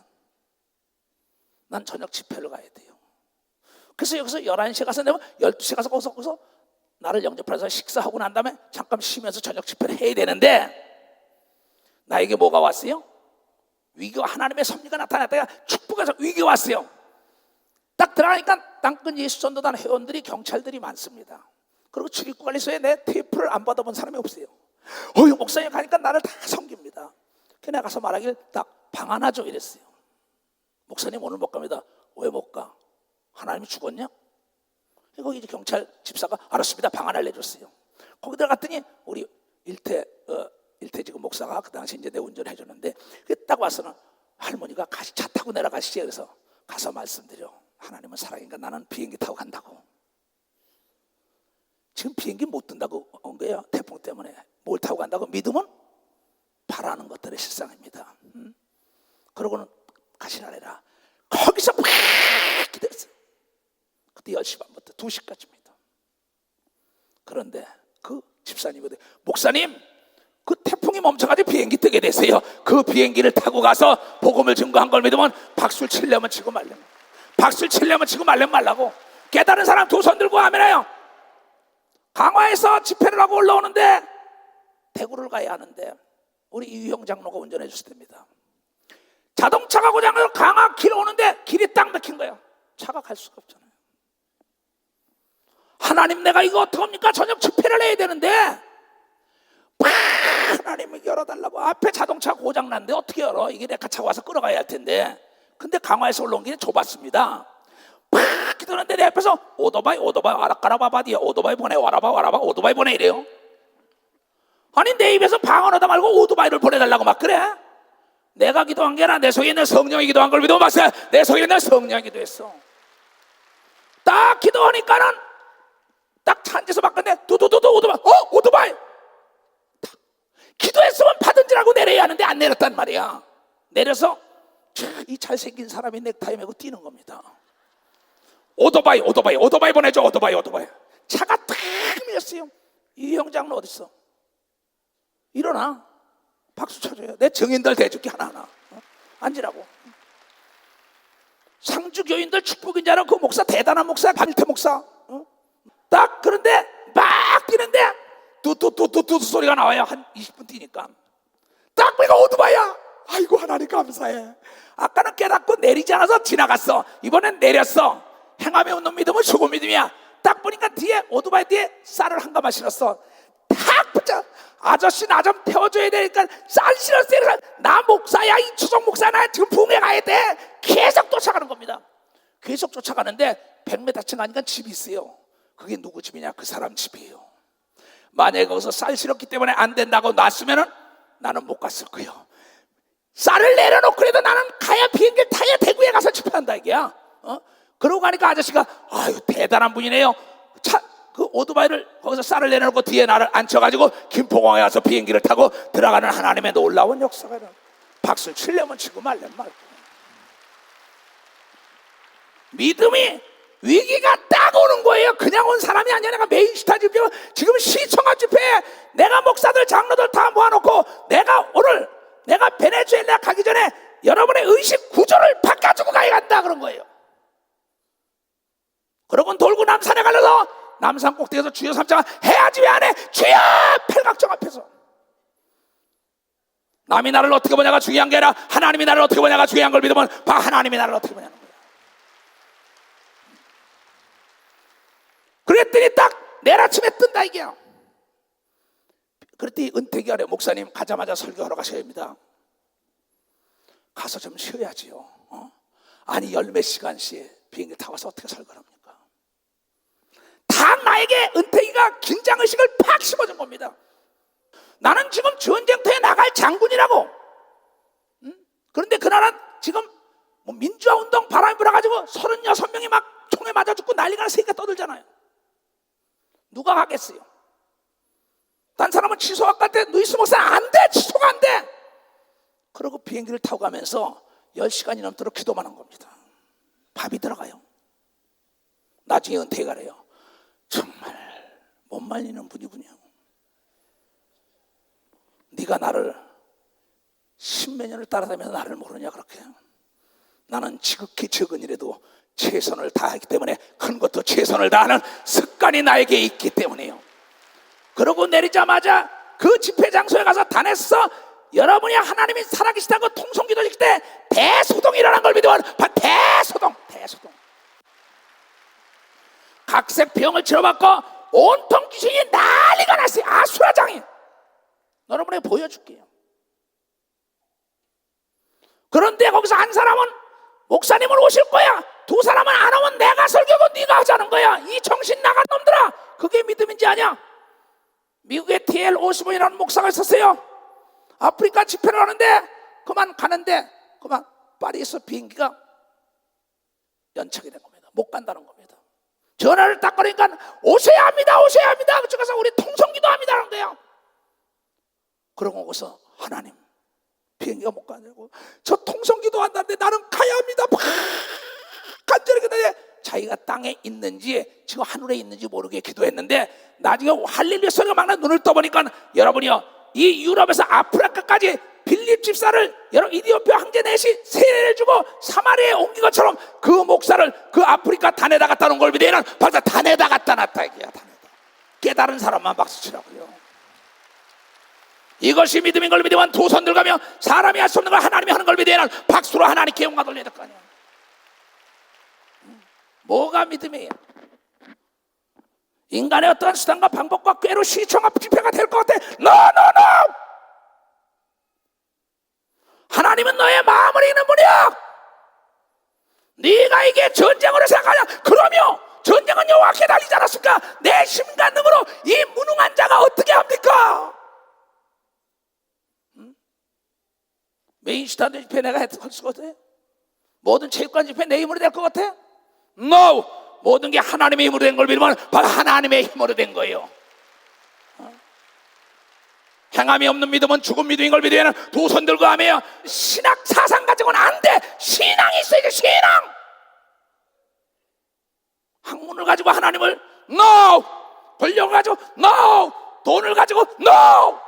난 저녁 집회를 가야 돼요. 그래서 여기서 11시에 가서 내가 12시에 가서 거기서 나를 영접해서 식사하고 난 다음에 잠깐 쉬면서 저녁 집회를 해야 되는데 나에게 뭐가 왔어요? 위기와 하나님의 섭리가 나타났다가 축복해서 위기가 왔어요. 딱 들어가니까 땅끝 예수전도단 회원들이, 경찰들이 많습니다. 그리고 출입구관리소에 내 테이프를 안 받아본 사람이 없어요. 목사님 가니까 나를 다 섬깁니다. 그래서 내가 가서 말하길 딱 방 하나 줘 이랬어요. 목사님 오늘 못 갑니다. 왜 못 가? 하나님이 죽었냐? 거기 이제 경찰 집사가 알았습니다. 방 하나를 내줬어요. 거기 들어갔더니 우리 일태 지금 목사가 그 당시 이제 내 운전해 줬는데 딱 와서는 할머니가 차 타고 내려가시지. 그래서 가서 말씀드려. 하나님은 살아계니까 나는 비행기 타고 간다고. 지금 비행기 못 뜬다고 온 거예요. 태풍 때문에. 뭘 타고 간다고? 믿음은 바라는 것들의 실상입니다. 그러고는 가시라래라. 거기서 막 기다렸어요. 그때 10시 반부터 2시까지입니다. 그런데 그 집사님이 목사님, 그 태풍이 멈춰가지고 비행기 뜨게 됐어요. 그 비행기를 타고 가서 복음을 증거한 걸 믿으면 박수를 치려면 치고 말려면, 박수를 치려면 치고 말려면 말라고. 깨달은 사람 두 손 들고 아멘해요. 강화에서 집회를 하고 올라오는데 대구를 가야 하는데 우리 이유형 장로가 운전해 줬을 때입니다. 자동차가 고장나서 강화 길 오는데 길이 딱 막힌 거예요. 차가 갈 수가 없잖아요. 하나님, 내가 이거 어떡합니까? 저녁 집회를 해야 되는데 하나님을 열어달라고. 앞에 자동차 고장났는데 어떻게 열어? 이게 내가 차고 와서 끌어가야 할 텐데 근데 강화에서 올라온 길이 좁았습니다. 팍 기도하는데 내 앞에서 오토바이 와라까라바바디야, 오토바이 보내, 와라바 오토바이 보내 이래요. 아니 내 입에서 방언하다 말고 오토바이를 보내달라고 막 그래. 내가 기도한 게 아니라 내 속에 있는 성령이 기도한 걸 믿어 봤어요. 내 속에 있는 성령이 기도했어. 딱 기도하니까는 딱 차 앉아서 바꿨는데 두두두두 오토바이 딱. 기도했으면 받은 줄 알고 내려야 하는데 안 내렸단 말이야. 내려서 이 잘생긴 사람이 넥타이 메고 뛰는 겁니다. 오토바이 보내줘. 오토바이 차가 탁 밀렸어요. 이 형장은 어딨어? 일어나. 박수 쳐줘요. 내 증인들 대줄게 하나하나. 앉으라고. 상주 교인들 축복인 줄 알아. 그 목사 대단한 목사, 강태 목사. 딱 그런데 막 뛰는데 뚜뚜뚜뚜뚜 소리가 나와요. 한 20분 뛰니까 딱 보니까 오토바이야. 아이고 하나님 감사해. 아까는 깨닫고 내리지 않아서 지나갔어. 이번엔 내렸어. 행함에 없는 믿음은 죽은 믿음이야. 딱 보니까 뒤에 오토바이 뒤에 쌀을 한 가마 실었어. 탁 붙여. 아저씨 나 좀 태워줘야 되니까 쌀 실었어요. 나 목사야. 이 추석 목사 나 지금 부흥회 가야 돼. 계속 쫓아가는 겁니다. 계속 쫓아가는데 100m쯤 가니까 집이 있어요. 그게 누구 집이냐? 그 사람 집이에요. 만약에 거기서 쌀 실었기 때문에 안 된다고 놨으면은 나는 못 갔을 거예요. 쌀을 내려놓고 그래도 나는 가야 비행기를 타야 대구에 가서 집회한다 이게야. 그러고 가니까 아저씨가 아유 대단한 분이네요. 그 오토바이를 거기서 쌀을 내려놓고 뒤에 나를 앉혀가지고 김포공항에 와서 비행기를 타고 들어가는 하나님의 놀라운 역사가 일어나. 박수를 치려면 치고 말려면 말고. 믿음이 위기가 딱 오는 거예요. 그냥 온 사람이 아니야. 내가 메인스타 집회 지금 시청한 집회에 내가 목사들 장로들 다 모아놓고 내가 베네수엘라 가기 전에 여러분의 의식 구조를 바꿔주고 가야 한다 그런 거예요. 그러고 돌고 남산에 가려서 남산 꼭대기에서 주여 삼자가 해야지 왜 안 해? 주여! 팔각정 앞에서 남이 나를 어떻게 보냐가 중요한 게 아니라 하나님이 나를 어떻게 보냐가 중요한 걸 믿으면 하나님이 나를 어떻게 보냐는 거예요. 그랬더니 딱 내일 아침에 뜬다 이게요. 그랬더니 은퇴기 하래. 목사님 가자마자 설교하러 가셔야 합니다. 가서 좀 쉬어야지요. 아니 열 몇 시간씩 비행기 타고 와서 어떻게 설교를 합니까? 다 나에게 은퇴기가 긴장의식을 팍 심어준 겁니다. 나는 지금 전쟁터에 나갈 장군이라고. 그런데 그날은 지금 뭐 민주화운동 바람이 불어가지고 36명이 막 총에 맞아 죽고 난리가 나서 떠들잖아요. 누가 가겠어요? 딴 사람은 취소할 때 누이스 목사 안 돼, 취소가 안 돼. 그러고 비행기를 타고 가면서 10시간이 넘도록 기도만 한 겁니다. 밥이 들어가요. 나중에 은퇴 가래요. 정말 못 말리는 분이군요. 네가 나를 10몇 년을 따라다니면서 나를 모르냐 그렇게. 나는 지극히 적은 일에도 최선을 다하기 때문에 큰 것도 최선을 다하는 습관이 나에게 있기 때문이에요. 그러고 내리자마자 그 집회 장소에 가서 단에서 여러분이 하나님이 살아계시다고 통성기도 했을 때 대소동이 일어난 걸 믿으면 대소동 각색 병을 치러받고 온통 귀신이 난리가 났어요. 아수라장이. 여러분에게 보여줄게요. 그런데 거기서 한 사람은 목사님은 오실 거야. 두 사람은 안 오면 내가 설교고 네가 하자는 거야. 이 정신 나간 놈들아. 그게 믿음인지 아냐? 미국의 TL 오스본이라는 목사가 있었어요. 아프리카 집회를 하는데 그만 가는데 그만 파리에서 비행기가 연착이 된 겁니다. 못 간다는 겁니다. 전화를 딱 걸으니까 오셔야 합니다. 그쪽 가서 우리 통성기도 합니다라는 거예요. 그러고 오고서 하나님 비행기가 못 가냐고. 저 통성기도 한다는데 나는 가야 합니다. 간절히 기도했는데 자기가 땅에 있는지 지금 하늘에 있는지 모르게 기도했는데 나중에 할렐루야 소리가 막 나 눈을 떠보니까 여러분이요, 이 유럽에서 아프리카까지 빌립 집사를 여러 이디오피아 황제 넷이 세례를 주고 사마리아에 옮긴 것처럼 그 목사를 그 아프리카 단에다 갖다 놓은 걸 믿으면 박사 단에다 갖다 놨다 이게야. 단에다. 깨달은 사람만 박수 치라고요. 이것이 믿음인 걸 믿으면 두 손 들가며 사람이 할 수 없는 걸 하나님이 하는 걸 믿으면 박수로 하나님께 영광 돌려야 될 거 아니야. 뭐가 믿음이에요? 인간의 어떠한 수단과 방법과 꾀로 시청과 집회가 될 것 같아. No. 하나님은 너의 마음을 읽는 분이야. 네가 이게 전쟁으로 생각하냐? 그러면 전쟁은 여호와께 달리지 않았습니까? 내 힘과 능으로 이 무능한 자가 어떻게 합니까? 메인스타드 집회 내가 할 수 같아? 모든 체육관 집회 내 힘으로 될 것 같아? No! 모든 게 하나님의 힘으로 된 걸 믿으면 바로 하나님의 힘으로 된 거예요. 행함이 없는 믿음은 죽은 믿음인 걸 믿으면 두 손 들고 하며 신학 사상 가지고는 안 돼. 신앙이 있어야지. 신앙. 학문을 가지고 하나님을 No! 권력을 가지고 No! 돈을 가지고 No!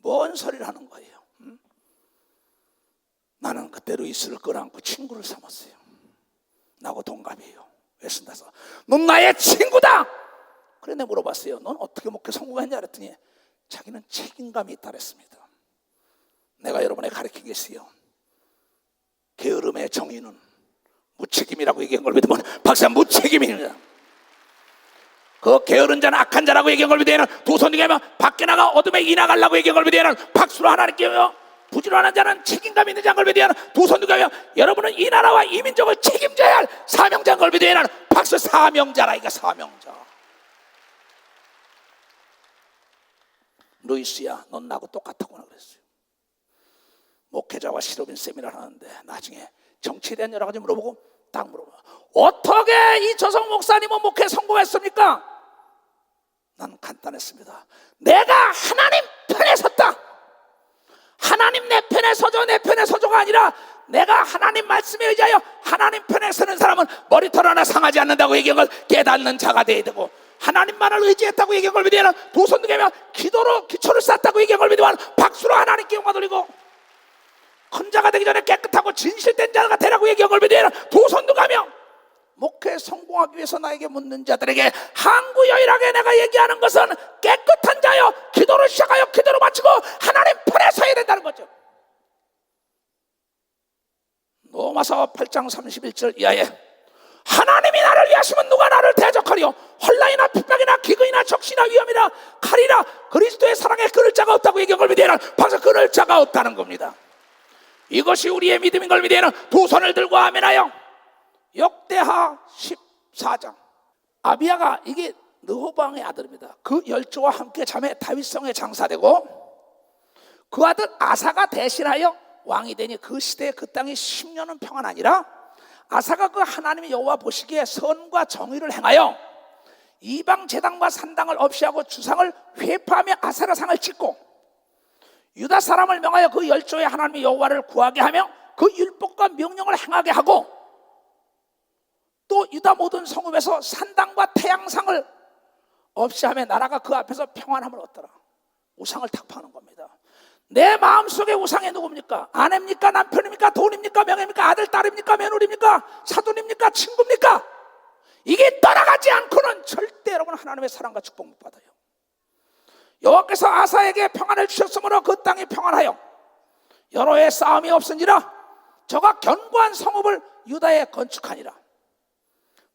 뭔 소리를 하는 거예요? 나는 그때로 이슬을 끌어안고 친구를 삼았어요. 나하고 동갑이에요. 왜 쓴다서 넌 나의 친구다. 그래 내가 물어봤어요. 넌 어떻게 목회 성공했냐 그랬더니 자기는 책임감이 있다 그랬습니다. 내가 여러분에게 가르치는 게 있어요. 게으름의 정의는 무책임이라고 얘기한 걸 믿으면 박사 무책임입니다. 그 게으른 자는 악한 자라고 얘기한 걸 믿으면 두 손 들게 하면 밖에 나가 어둠에 이나가려고 얘기한 걸 믿으면 박수로 하나님께 부지런한 자는 책임감 있는 자인 걸 믿으면 두 손 들게 하면 여러분은 이 나라와 이 민족을 책임져야 할 사명자인 걸 믿으면 박수. 사명자라. 이게 사명자. 루이스야 넌 나하고 똑같다구나 그랬어요. 목회자와 실업인 세미나를 하는데 나중에 정치에 대한 여러 가지 물어보고 딱 물어봐. 어떻게 이 저성 목사님은 목회 성공했습니까? 난 간단했습니다. 내가 하나님 편에 섰다. 하나님 내 편에 서줘. 내 편에 서줘가 아니라 내가 하나님 말씀에 의지하여 하나님 편에 서는 사람은 머리털 하나 상하지 않는다고 얘기한 걸 깨닫는 자가 돼야 되고, 하나님만을 의지했다고 얘기한 걸 믿으면 두 손 들면 기도로 기초를 쌓았다고 얘기한 걸 믿으면 박수로 하나님께 영광 돌리고, 큰 자가 되기 전에 깨끗하고 진실된 자가 되라고 얘기한 걸 믿으면 두 손 들가며 목회 성공하기 위해서 나에게 묻는 자들에게 항구여일하게 내가 얘기하는 것은 깨끗한 자여 기도를 시작하여 기도로 마치고 하나님 편에 서야 된다는 거죠. 로마서 8장 31절 이하에 하나님이 나를 위하시면 누가 나를 대적하리요. 혼란이나 핍박이나 기근이나 적시나 위험이나 칼이나 그리스도의 사랑에 끊을 자가 없다고 얘기한 걸 믿으면 벌써 끊을 자가 없다는 겁니다. 이것이 우리의 믿음인 걸 믿으면 두 손을 들고 아멘하여. 역대하 14장. 아비야가 이게 르호보암의 아들입니다. 그 열조와 함께 자매 다윗성에 장사되고 그 아들 아사가 대신하여 왕이 되니 그 시대에 그 땅이 10년은 평안 아니라 아사가 그 하나님의 여호와 보시기에 선과 정의를 행하여 이방 제당과 산당을 없이 하고 주상을 회파하며 아사라 상을 짓고 유다 사람을 명하여 그 열조의 하나님의 여호와를 구하게 하며 그 율법과 명령을 행하게 하고 또 유다 모든 성읍에서 산당과 태양상을 없이 하며 나라가 그 앞에서 평안함을 얻더라. 우상을 탁파하는 겁니다. 내 마음속에 우상이 누굽니까? 아내입니까? 남편입니까? 돈입니까? 명예입니까? 아들, 딸입니까? 며느리입니까? 사돈입니까? 친구입니까? 이게 떠나가지 않고는 절대 여러분 하나님의 사랑과 축복 못 받아요. 여호와께서 아사에게 평안을 주셨으므로 그 땅이 평안하여 여러 해 싸움이 없으니라. 저가 견고한 성읍을 유다에 건축하니라.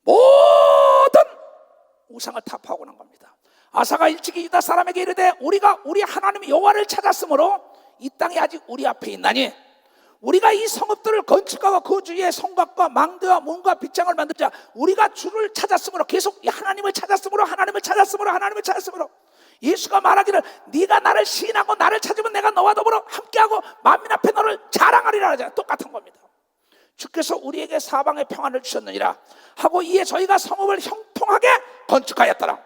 모든 우상을 타파하고 난 겁니다. 아사가 일찍이 유다 사람에게 이르되 우리가 우리 하나님 여호와를 찾았으므로 이 땅이 아직 우리 앞에 있나니 우리가 이 성읍들을 건축하고 그 주위에 성곽과 망대와 문과 빗장을 만들자. 우리가 주를 찾았으므로 계속 하나님을 찾았으므로 하나님을 찾았으므로 하나님을 찾았으므로 예수가 말하기를 네가 나를 시인하고 나를 찾으면 내가 너와 더불어 함께하고 만민 앞에 너를 자랑하리라 하잖아요. 똑같은 겁니다. 주께서 우리에게 사방에 평안을 주셨느니라 하고 이에 저희가 성읍을 형통하게 건축하였더라.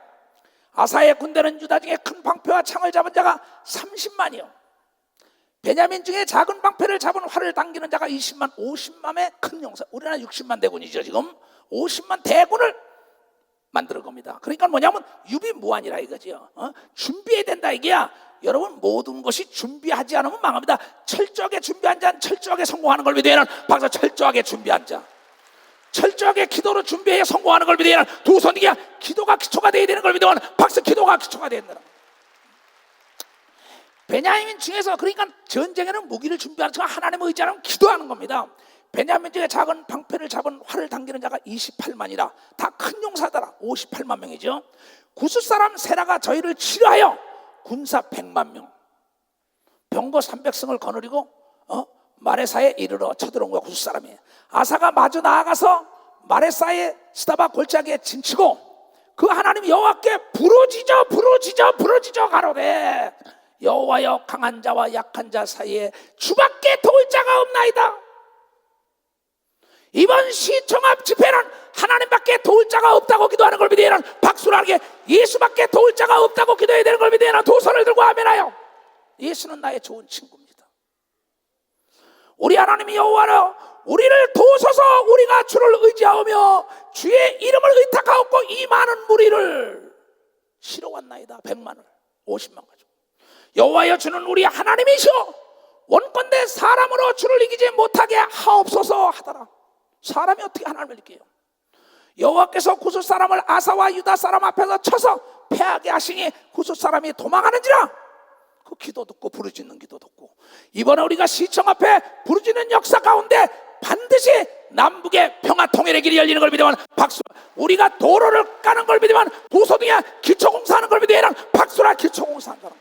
아사의 군대는 유다 중에 큰 방패와 창을 잡은 자가 30만이요 베냐민 중에 작은 방패를 잡은 활을 당기는 자가 20만 50만의 큰 용사. 우리나라 60만 대군이죠. 지금 50만 대군을 만드는 겁니다. 그러니까 뭐냐면 유비무환이라 이거죠. 준비해야 된다 이게야. 여러분 모든 것이 준비하지 않으면 망합니다. 철저하게 준비한 자는 철저하게 성공하는 걸 믿으면 박수. 철저하게 준비한 자, 철저하게 기도로 준비해 성공하는 걸 믿으면 두 손이야. 기도가 기초가 돼야 되는 걸 믿으면 박수. 기도가 기초가 된다. 베냐민 중에서 그러니까 전쟁에는 무기를 준비하는 자가 하나님을 의지하는 기도하는 겁니다. 베냐민 중에 작은 방패를 잡은 활을 당기는 자가 28만이라 다 큰 용사더라. 58만 명이죠. 구스 사람 세라가 저희를 치료하여 군사 100만 명 병거 300승을 거느리고 마레사에 이르러 쳐들어온 거야. 구스 사람이. 아사가 마주 나아가서 마레사의 스다바 골짜기에 진치고 그 하나님 여호와께 부르짖어 가로되 여호와여, 강한 자와 약한 자 사이에 주밖에 도울 자가 없나이다. 이번 시청합 집회는 하나님밖에 도울 자가 없다고 기도하는 걸 믿으면 박수를 하게, 예수밖에 도울 자가 없다고 기도해야 되는 걸 믿으면 두 손을 들고 아멘하여. 예수는 나의 좋은 친구입니다. 우리 하나님이 여호와여, 우리를 도우소서. 우리가 주를 의지하오며 주의 이름을 의탁하옵고 이 많은 무리를 실어왔나이다. 100만을 50만 가지고. 여호와여, 주는 우리 하나님이시오. 원컨대 사람으로 주를 이기지 못하게 하옵소서 하더라. 사람이 어떻게 하나님을 이겨요? 여호와께서 구스 사람을 아사와 유다 사람 앞에서 쳐서 패하게 하시니 구스 사람이 도망하는지라. 그 기도 듣고 부르짖는 기도 듣고, 이번에 우리가 시청 앞에 부르짖는 역사 가운데 반드시 남북의 평화 통일의 길이 열리는 걸 믿으면 박수. 우리가 도로를 까는 걸 믿으면 도소등에 기초공사하는 걸 믿으면 박수라. 기초공사하는 거라.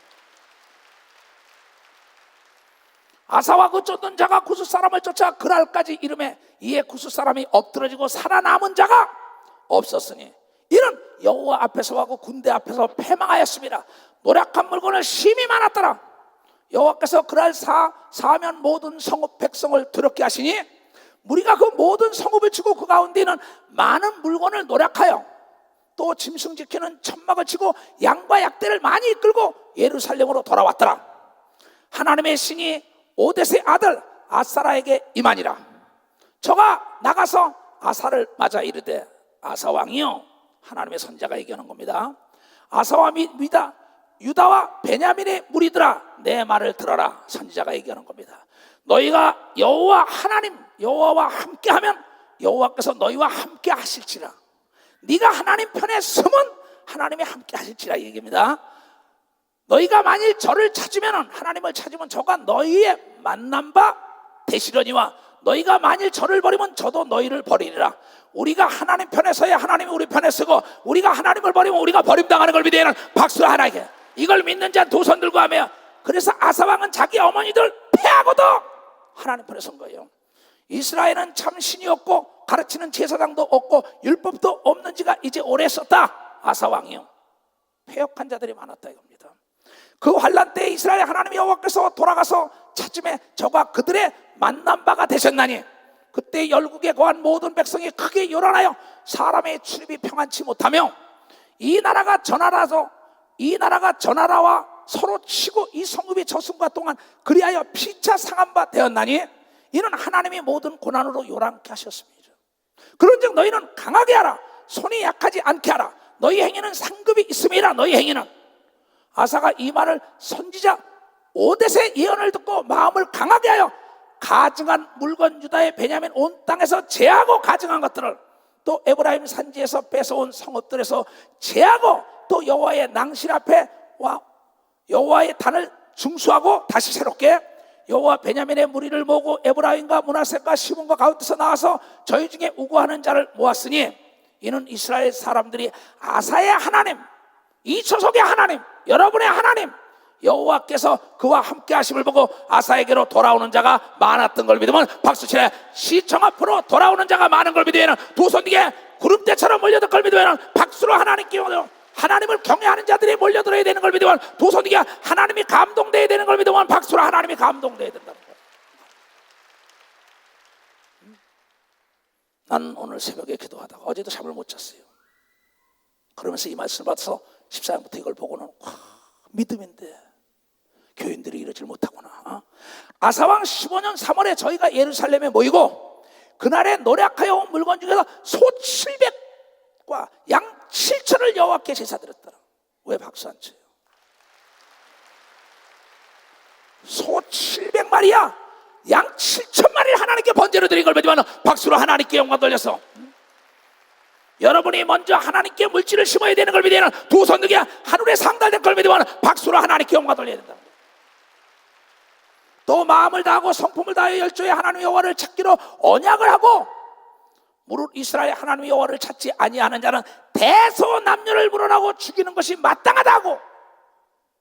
아사와 그 쫓던 자가 구스 사람을 쫓아 그날까지 이름에 이에 구스 사람이 엎드러지고 살아남은 자가 없었으니 이는 여호와 앞에서 하고 군대 앞에서 패망하였습니다. 노력한 물건을 심히 많았더라. 여호와께서 그날 사면 모든 성읍 백성을 더럽게 하시니 무리가 그 모든 성읍을 치고 그 가운데는 많은 물건을 노력하여 또 짐승 지키는 천막을 치고 양과 약대를 많이 이끌고 예루살렘으로 돌아왔더라. 하나님의 신이 오뎃의 아들 아사라에게 임하니라. 저가 나가서 아사를 맞아 이르되 아사 왕이여, 하나님의 선자가 얘기하는 겁니다. 아사와 유다와 베냐민의 무리들아, 내 말을 들어라. 선지자가 얘기하는 겁니다. 너희가 여호와와 함께하면 여호와께서 너희와 함께 하실지라. 네가 하나님 편에 서면 하나님이 함께 하실지라 얘기입니다. 너희가 만일 저를 찾으면, 하나님을 찾으면 저가 너희의 만난 바 되시려니와 너희가 만일 저를 버리면 저도 너희를 버리리라. 우리가 하나님 편에 서야 하나님이 우리 편에 서고, 우리가 하나님을 버리면 우리가 버림당하는 걸 믿으면 박수 하나에게. 이걸 믿는 자 두 손 들고 하며, 그래서 아사왕은 자기 어머니들 패하고도 하나님 편에 선 거예요. 이스라엘은 참 신이 없고 가르치는 제사장도 없고 율법도 없는 지가 이제 오래 썼다. 아사왕이요. 패역한 자들이 많았다 이겁니다. 그 환난 때에 이스라엘 하나님 여호와께서 돌아가서 찾음에 저가 그들의 만난 바가 되셨나니 그때 열국에 거한 모든 백성이 크게 요란하여 사람의 출입이 평안치 못하며 이 나라가 저 나라와 서로 치고 이 성읍이 저승과 동안 그리하여 피차 상한 바 되었나니 이는 하나님이 모든 고난으로 요란케 하셨습니다. 그런즉 너희는 강하게 하라. 손이 약하지 않게 하라. 너희 행위는 상급이 있음이라. 너희 행위는. 아사가 이 말을 선지자 오뎃의 예언을 듣고 마음을 강하게 하여 가증한 물건 유다의 베냐민 온 땅에서 제하고 가증한 것들을 또 에브라임 산지에서 뺏어온 성읍들에서 제하고 또 여호와의 낭실 앞에 와 여호와의 단을 중수하고 다시 새롭게 여호와 베냐민의 무리를 모으고 에브라임과 므낫세과 시몬과 가운데서 나와서 저희 중에 우고하는 자를 모았으니 이는 이스라엘 사람들이 아사의 하나님, 이 초속의 하나님, 여러분의 하나님 여호와께서 그와 함께 하심을 보고 아사에게로 돌아오는 자가 많았던 걸 믿으면 박수치래. 시청 앞으로 돌아오는 자가 많은 걸 믿으면 두 손 뒤에 구름대처럼 몰려들 걸 믿으면 박수로 하나님께 하나님을 경외하는 자들이 몰려들어야 되는 걸 믿으면 두 손 뒤에 하나님이 감동돼야 되는 걸 믿으면 박수로 하나님이 감동돼야 된다는 거예요. 난 오늘 새벽에 기도하다가 어제도 잠을 못 잤어요. 그러면서 이 말씀을 받아서 14장부터 이걸 보고는 믿음인데 교인들이 이러질 못하구나. 아사왕 15년 3월에 저희가 예루살렘에 모이고 그날에 노력하여 온 물건 중에서 소 700과 양 7천을 여호와께 제사드렸더라. 왜 박수 안 쳐요? 소 700마리야 양 7천마리를 하나님께 번제로 드린 걸 보지만 박수로 하나님께 영광 돌려서 여러분이 먼저 하나님께 물질을 심어야 되는 걸 믿으면 두 손 들게 하늘에 상달된 걸 믿으면 박수로 하나님께 영광 돌려야 된다. 또 마음을 다하고 성품을 다하여 열조에 하나님 여호와를 찾기로 언약을 하고 무릇 이스라엘 하나님 여호와를 찾지 아니하는 자는 대소남녀를 물어나고 죽이는 것이 마땅하다고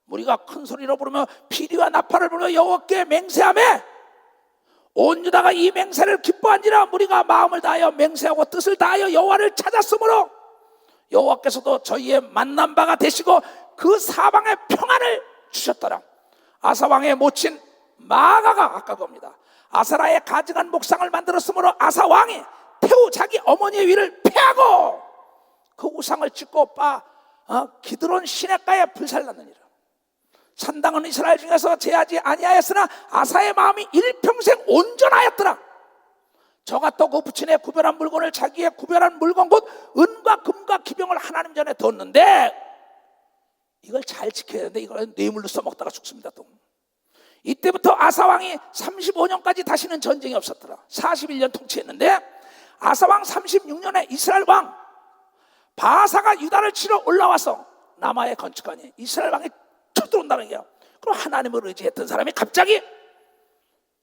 우리가 큰 소리로 부르며 피리와 나팔을 부르며 여호와께 맹세하며 온 유다가 이 맹세를 기뻐한지라 무리가 마음을 다하여 맹세하고 뜻을 다하여 여호와를 찾았으므로 여호와께서도 저희의 만난 바가 되시고 그 사방에 평안을 주셨더라. 아사왕의 모친 마아가가 아까 겁니다. 아사라의 가증한 목상을 만들었으므로 아사왕이 태우 자기 어머니의 위를 패하고 그 우상을 짓고 기드론 시냇가에 불살랐느니라. 산당은 이스라엘 중에서 제하지 아니하였으나 아사의 마음이 일평생 온전하였더라. 저가 또 그 부친의 구별한 물건을 자기의 구별한 물건 곧 은과 금과 기병을 하나님 전에 뒀는데 이걸 잘 지켜야 되는데 이걸 뇌물로 써먹다가 죽습니다. 또 이때부터 아사왕이 35년까지 다시는 전쟁이 없었더라. 41년 통치했는데 아사왕 36년에 이스라엘 왕 바사가 유다를 치러 올라와서 라마에 건축하니 이스라엘 왕이 쳐들어온다는 얘기야. 그럼 하나님을 의지했던 사람이 갑자기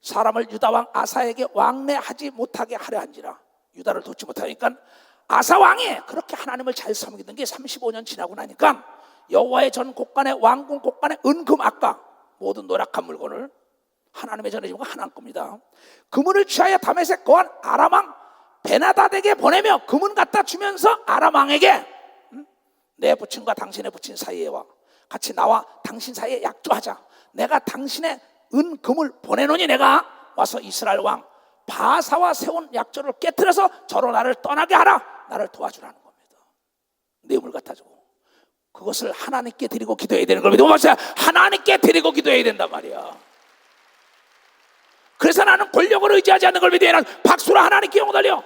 사람을 유다 왕 아사에게 왕래하지 못하게 하려 한지라. 유다를 돕지 못하니까 아사 왕이 그렇게 하나님을 잘 섬기던 게 35년 지나고 나니까 여호와의 전 곳간에 왕궁 곳간에 은금 아까 모든 노력한 물건을 하나님의 전에 지금 하나님 겁니다. 그물을 취하여 다메섹 거한 아람 왕 베나다덱에게 보내며 금은 갖다 주면서 아람 왕에게 내 부친과 당신의 부친 사이에 와 같이 나와 당신 사이에 약조하자. 내가 당신의 은금을 보내노니 내가 와서 이스라엘 왕 바사와 세운 약조를 깨뜨려서 저로 나를 떠나게 하라. 나를 도와주라는 겁니다. 뇌물 갖다 주고 그것을 하나님께 드리고 기도해야 되는 겁니다. 하나님께 드리고 기도해야 된단 말이야. 그래서 나는 권력을 의지하지 않는 걸 믿어야 하는 박수로 하나님께 영광 돌려.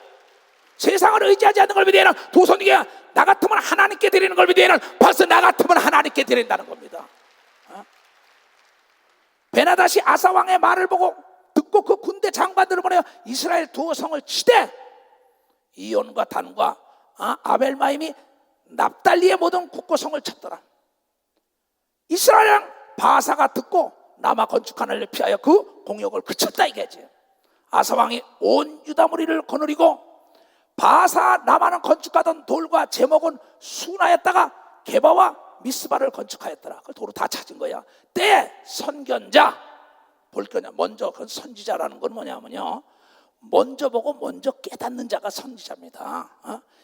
세상을 의지하지 않는 걸 믿어야 하는 도선이가 나 같으면 하나님께 드리는 걸 믿어야 하는 박수 나 같으면 하나님께 드린다는 겁니다. 베나닷이 아사 왕의 말을 보고 듣고 그 군대 장관들을 보내어 이스라엘 두 성을 치되 이온과 단과 아벨마임이 납달리의 모든 국고성을 쳤더라. 이스라엘 왕 바사가 듣고 라마 건축하는 일 피하여 그 공역을 그쳤다 이게지. 아사 왕이 온 유다 무리를 거느리고 바사 라마는 건축하던 돌과 제목은 순하였다가 게바와 미스바를 건축하였더라. 그 도로 다 찾은 거야. 때 선견자 볼 거냐. 먼저 그 선지자라는 건 뭐냐면요, 먼저 보고 먼저 깨닫는 자가 선지자입니다.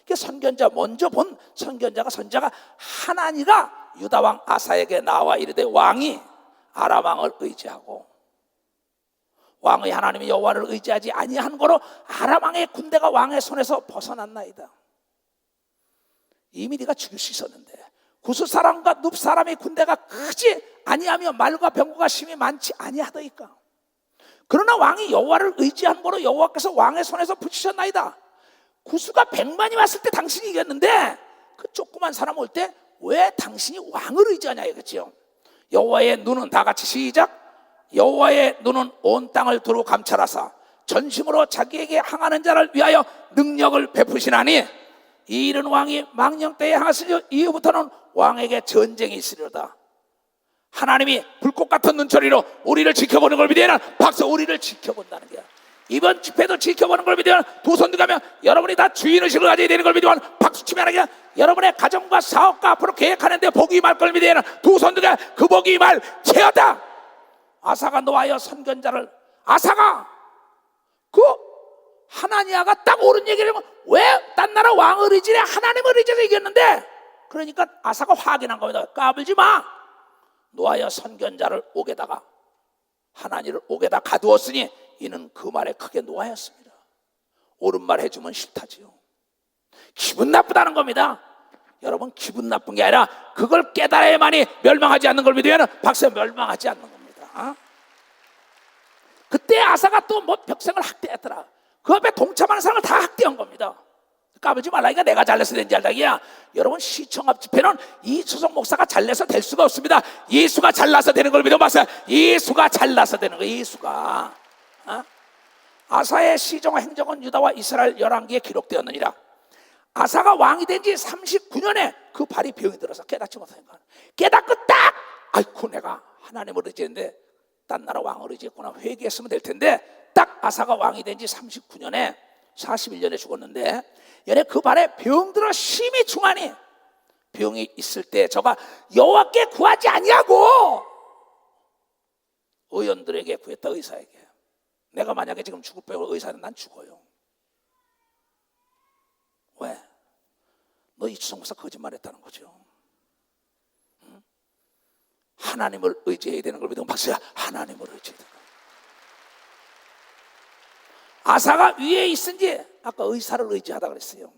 그 선견자 먼저 본 선견자가 선지자가 하나니가 유다 왕 아사에게 나와 이르되 왕이 아람 왕을 의지하고 왕의 하나님이 여호와를 의지하지 아니한 거로 아람 왕의 군대가 왕의 손에서 벗어났나이다. 이미 네가 죽일 수 있었는데 구스 사람과 눕 사람의 군대가 크지 아니하며 말과 병거가 심히 많지 아니하더이까. 그러나 왕이 여호와를 의지한 거로 여호와께서 왕의 손에서 붙이셨나이다. 구스가 100만이 왔을 때 당신이 이겼는데 그 조그만 사람 올 때 왜 당신이 왕을 의지하냐 이거지요. 여호와의 눈은 다 같이 시작. 여호와의 눈은 온 땅을 두루 감찰하사 전심으로 자기에게 향하는 자를 위하여 능력을 베푸시나니 이 일은 왕이 망령 때에 하시려 이후부터는 왕에게 전쟁이 있으리로다. 하나님이 불꽃 같은 눈초리로 우리를 지켜보는 걸 믿으면 박수. 우리를 지켜본다는 거야. 이번 집회도 지켜보는 걸 믿으면 두 손 들가면 여러분이 다 주인의식을 가져야 되는 걸 믿으면 박수 치면 하는 게 여러분의 가정과 사업과 앞으로 계획하는데 복이 임할 걸 믿으면 두 손 들가 그 복이 임할 채었다. 아사가 노하여 선견자를 아사가 그 하나니아가 딱 옳은 얘기를 하면 왜 딴 나라 왕을 의지해 하나님을 의지해서 이겼는데 그러니까 아사가 확인한 겁니다. 까불지 마. 노하여 선견자를 옥에다가 하나니를 옥에다 가두었으니 이는 그 말에 크게 노하였습니다. 옳은 말 해주면 싫다지요. 기분 나쁘다는 겁니다. 여러분 기분 나쁜 게 아니라 그걸 깨달아야만이 멸망하지 않는 걸 믿으면 박사 멸망하지 않는 겁니다. 그때 아사가 또 뭐 벽생을 학대했더라. 그 앞에 동참하는 사람을 다 학대한 겁니다. 까불지 말라니까 내가 잘내서 된지 알다기야. 여러분 시청 앞 집회는 이수석 목사가 잘내서 될 수가 없습니다. 예수가 잘나서 되는 걸 믿어봤어요. 예수가 잘나서 되는 거예요. 예수가. 아사의 시정과 행적은 유다와 이스라엘 열왕기에 기록되었느니라. 아사가 왕이 된 지 39년에 그 발이 병이 들어서 깨닫지 못하니까 깨닫고 딱 아이고 내가 하나님을 의지했는데 딴 나라 왕을 의지했구나 회개했으면 될 텐데 딱 아사가 왕이 된 지 39년에 41년에 죽었는데 연애 그 발에 병 들어 심히 중하니 병이 있을 때 저가 여호와께 구하지 아니하고 의원들에게 구했다. 의사에게 내가 만약에 지금 죽을 빼고 의사는 난 죽어요. 왜? 너 이주성 목사 거짓말했다는 거죠. 응? 하나님을 의지해야 되는 걸 믿으면 박수야. 하나님을 의지해야 되는 거야. 아사가 위에 있은지, 아까 의사를 의지하다 그랬어요.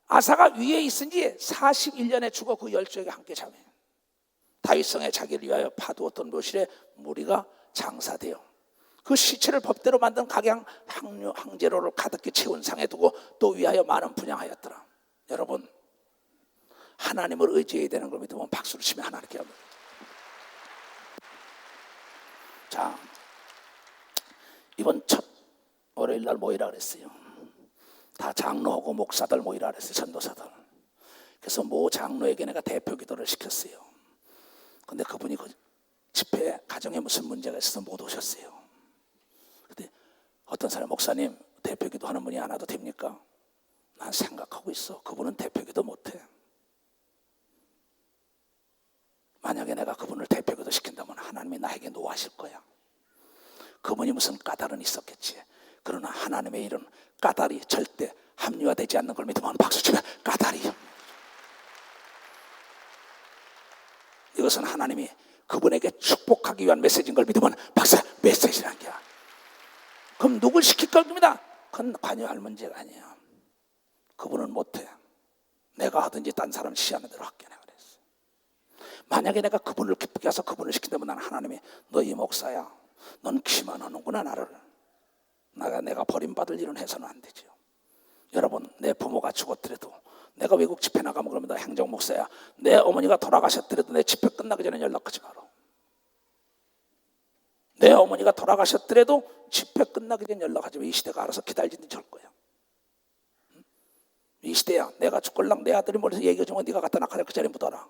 아사가 위에 있은지 41년에 죽어 그 열조에게 함께 잠해. 다윗성에 자기를 위하여 파두었던 묘실에 무리가 장사되어 그 시체를 법대로 만든 각양 항재로를 가득히 채운 상에 두고 또 위하여 많은 분양하였더라. 여러분, 하나님을 의지해야 되는 걸 믿으면 박수를 치면 하나님께 합니다. 자, 이번 첫 월요일 날 모이라 그랬어요. 다 장로하고 목사들 모이라 그랬어요. 전도사들. 그래서 모 장로에게 내가 대표 기도를 시켰어요. 근데 그분이 그 집회 가정에 무슨 문제가 있어서 못 오셨어요. 근데 어떤 사람, 목사님 대표 기도하는 분이 안 와도 됩니까? 난 생각하고 있어. 그분은 대표 기도 못해. 만약에 내가 그분을 대표 기도 시킨다면 하나님이 나에게 노하실 거야. 그분이 무슨 까닭은 있었겠지. 그러나 하나님의 일은 까닭이 절대 합리화되지 않는 걸 믿으면 박수 치면 까닭이요. 이것은 하나님이 그분에게 축복하기 위한 메시지인 걸 믿으면 박수, 메시지란 게야. 그럼 누굴 시킬 겁니다. 그건 관여할 문제가 아니야. 그분은 못해. 내가 하든지 딴 사람 시하는 대로 할게. 내가 그랬어. 만약에 내가 그분을 기쁘게 해서 그분을 시킨다면 나는 하나님이 너희 목사야. 넌 기만 하는구나 나를. 내가 버림받을 일은 해서는 안 되죠. 여러분, 내 부모가 죽었더라도 내가 외국 집회 나가면 그러면 나 행정 목사야. 내 어머니가 돌아가셨더라도 내 집회 끝나기 전에 연락하지 마라. 내 어머니가 돌아가셨더라도 집회 끝나기 전에 연락하지 마. 이 시대가 알아서 기다리든지 할 거야. 이 시대야. 내가 죽을랑 내 아들이 머리에서 얘기해주면 네가 갖다 놔. 그 자리에 묻어라.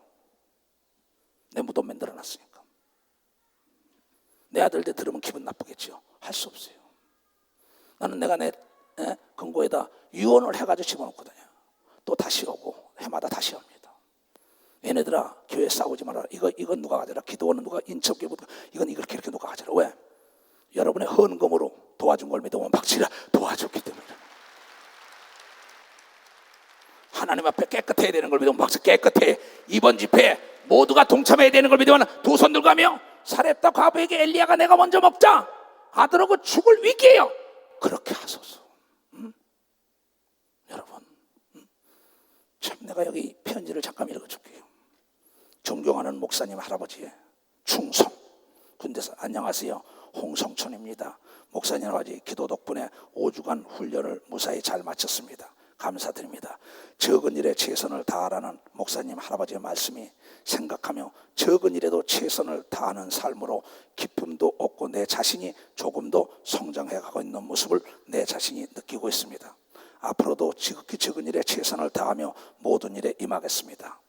내 무덤 만들어놨으니까. 내 아들들 들으면 기분 나쁘겠죠. 할 수 없어요. 나는 내가 내 금고에다 유언을 해가지고 집어넣거든요. 또 다시 오고 해마다 다시 옵니다. 얘네들아, 교회 싸우지 마라. 이건 누가 가져라. 기도원은 누가 인척교부 이건 이렇게 누가 가져라. 왜? 여러분의 헌금으로 도와준 걸 믿으면 박치라. 도와줬기 때문에. 하나님 앞에 깨끗해야 되는 걸 믿으면 박수. 깨끗해. 이번 집회에 모두가 동참해야 되는 걸 믿으면 두 손 들고 하며 사렙다 과부에게 엘리야가 내가 먼저 먹자. 아들하고 죽을 위기예요. 그렇게 하소서. 여러분, 참 내가 여기 편지를 잠깐 읽어줄게요. 존경하는 목사님 할아버지의 충성. 군대에서 안녕하세요. 홍성천입니다. 목사님 할아버지 기도 덕분에 5주간 훈련을 무사히 잘 마쳤습니다. 감사드립니다. 적은 일에 최선을 다하라는 목사님 할아버지의 말씀이 생각하며 적은 일에도 최선을 다하는 삶으로 기쁨도 얻고 내 자신이 조금도 성장해가고 있는 모습을 내 자신이 느끼고 있습니다. 앞으로도 지극히 적은 일에 최선을 다하며 모든 일에 임하겠습니다.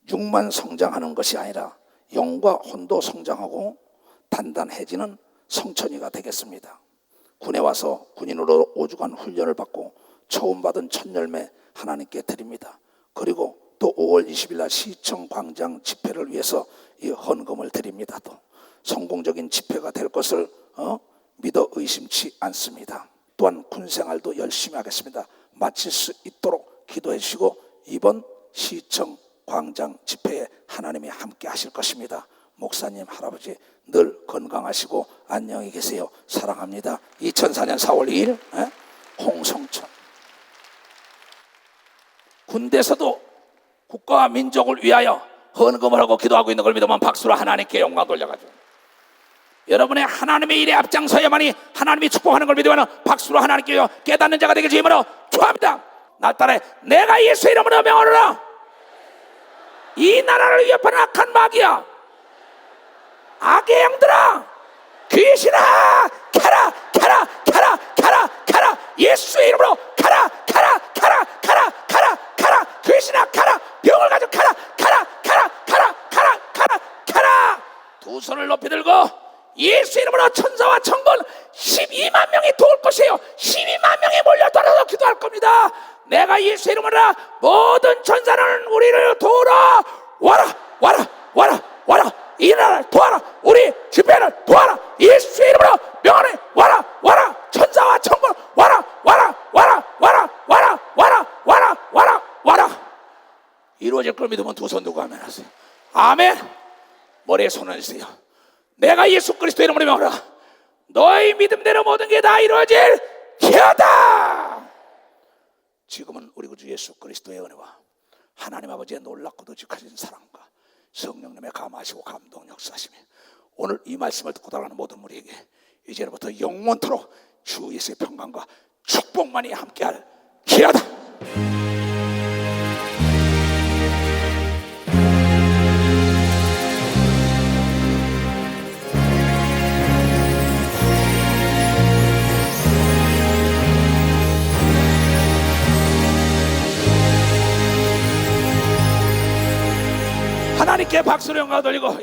육만 성장하는 것이 아니라 영과 혼도 성장하고 단단해지는 성천이가 되겠습니다. 군에 와서 군인으로 5주간 훈련을 받고 처음 받은 첫 열매 하나님께 드립니다. 그리고 또 5월 20일 날 시청 광장 집회를 위해서 이 헌금을 드립니다. 또 성공적인 집회가 될 것을 믿어 의심치 않습니다. 또한 군생활도 열심히 하겠습니다. 마칠 수 있도록 기도해 주시고 이번 시청 광장 집회에 하나님이 함께 하실 것입니다. 목사님 할아버지 늘 건강하시고 안녕히 계세요. 사랑합니다. 2004년 4월 2일 홍성천. 군대에서도 국가와 민족을 위하여 헌금을 하고 기도하고 있는 걸 믿으면 박수로 하나님께 영광 돌려가지고 여러분의 하나님의 일에 앞장서야만이 하나님이 축복하는 걸 믿으면 박수로 하나님께 깨닫는 자가 되게 주임으로 축복합니다. 나 따라 내가 예수의 이름으로 명하노라. 이 나라를 위협하는 악한 마귀야, 악의 영들아, 귀신아, 가라 가라 가라 가라 가라. 예수의 이름으로 가라 가라 가라 가라 가라 가라. 귀신아 가라. 병을 가지고 가라 가라 가라 가라 가라 가라 가라. 두 손을 높이 들고 예수 이름으로 천사와 천군 12만 명이 도울 것이에요. 12만 명이 몰려들어서 기도할 겁니다. 내가 예수 이름으로 모든 천사는 우리를 도우러 와라 와라 와라 와라. 이 나라를 도와라. 우리 집회를 도와라. 예수 이름으로 명하네. 와라 이루어질 걸 믿으면 두 손 들고 아멘 하세요. 아멘. 머리에 손을 주세요. 내가 예수 그리스도의 이름으로 명하노라. 너의 믿음대로 모든 게 다 이루어질 기하다. 지금은 우리 구주 예수 그리스도의 은혜와 하나님 아버지의 놀랍고도 직하신 사랑과 성령님의 감하시고 감동 역사하시며 오늘 이 말씀을 듣고 따라가는 모든 우리에게 이제부터 영원토록 주 예수의 평강과 축복만이 함께할 기하다. 하나님께 박수를 영광 돌리고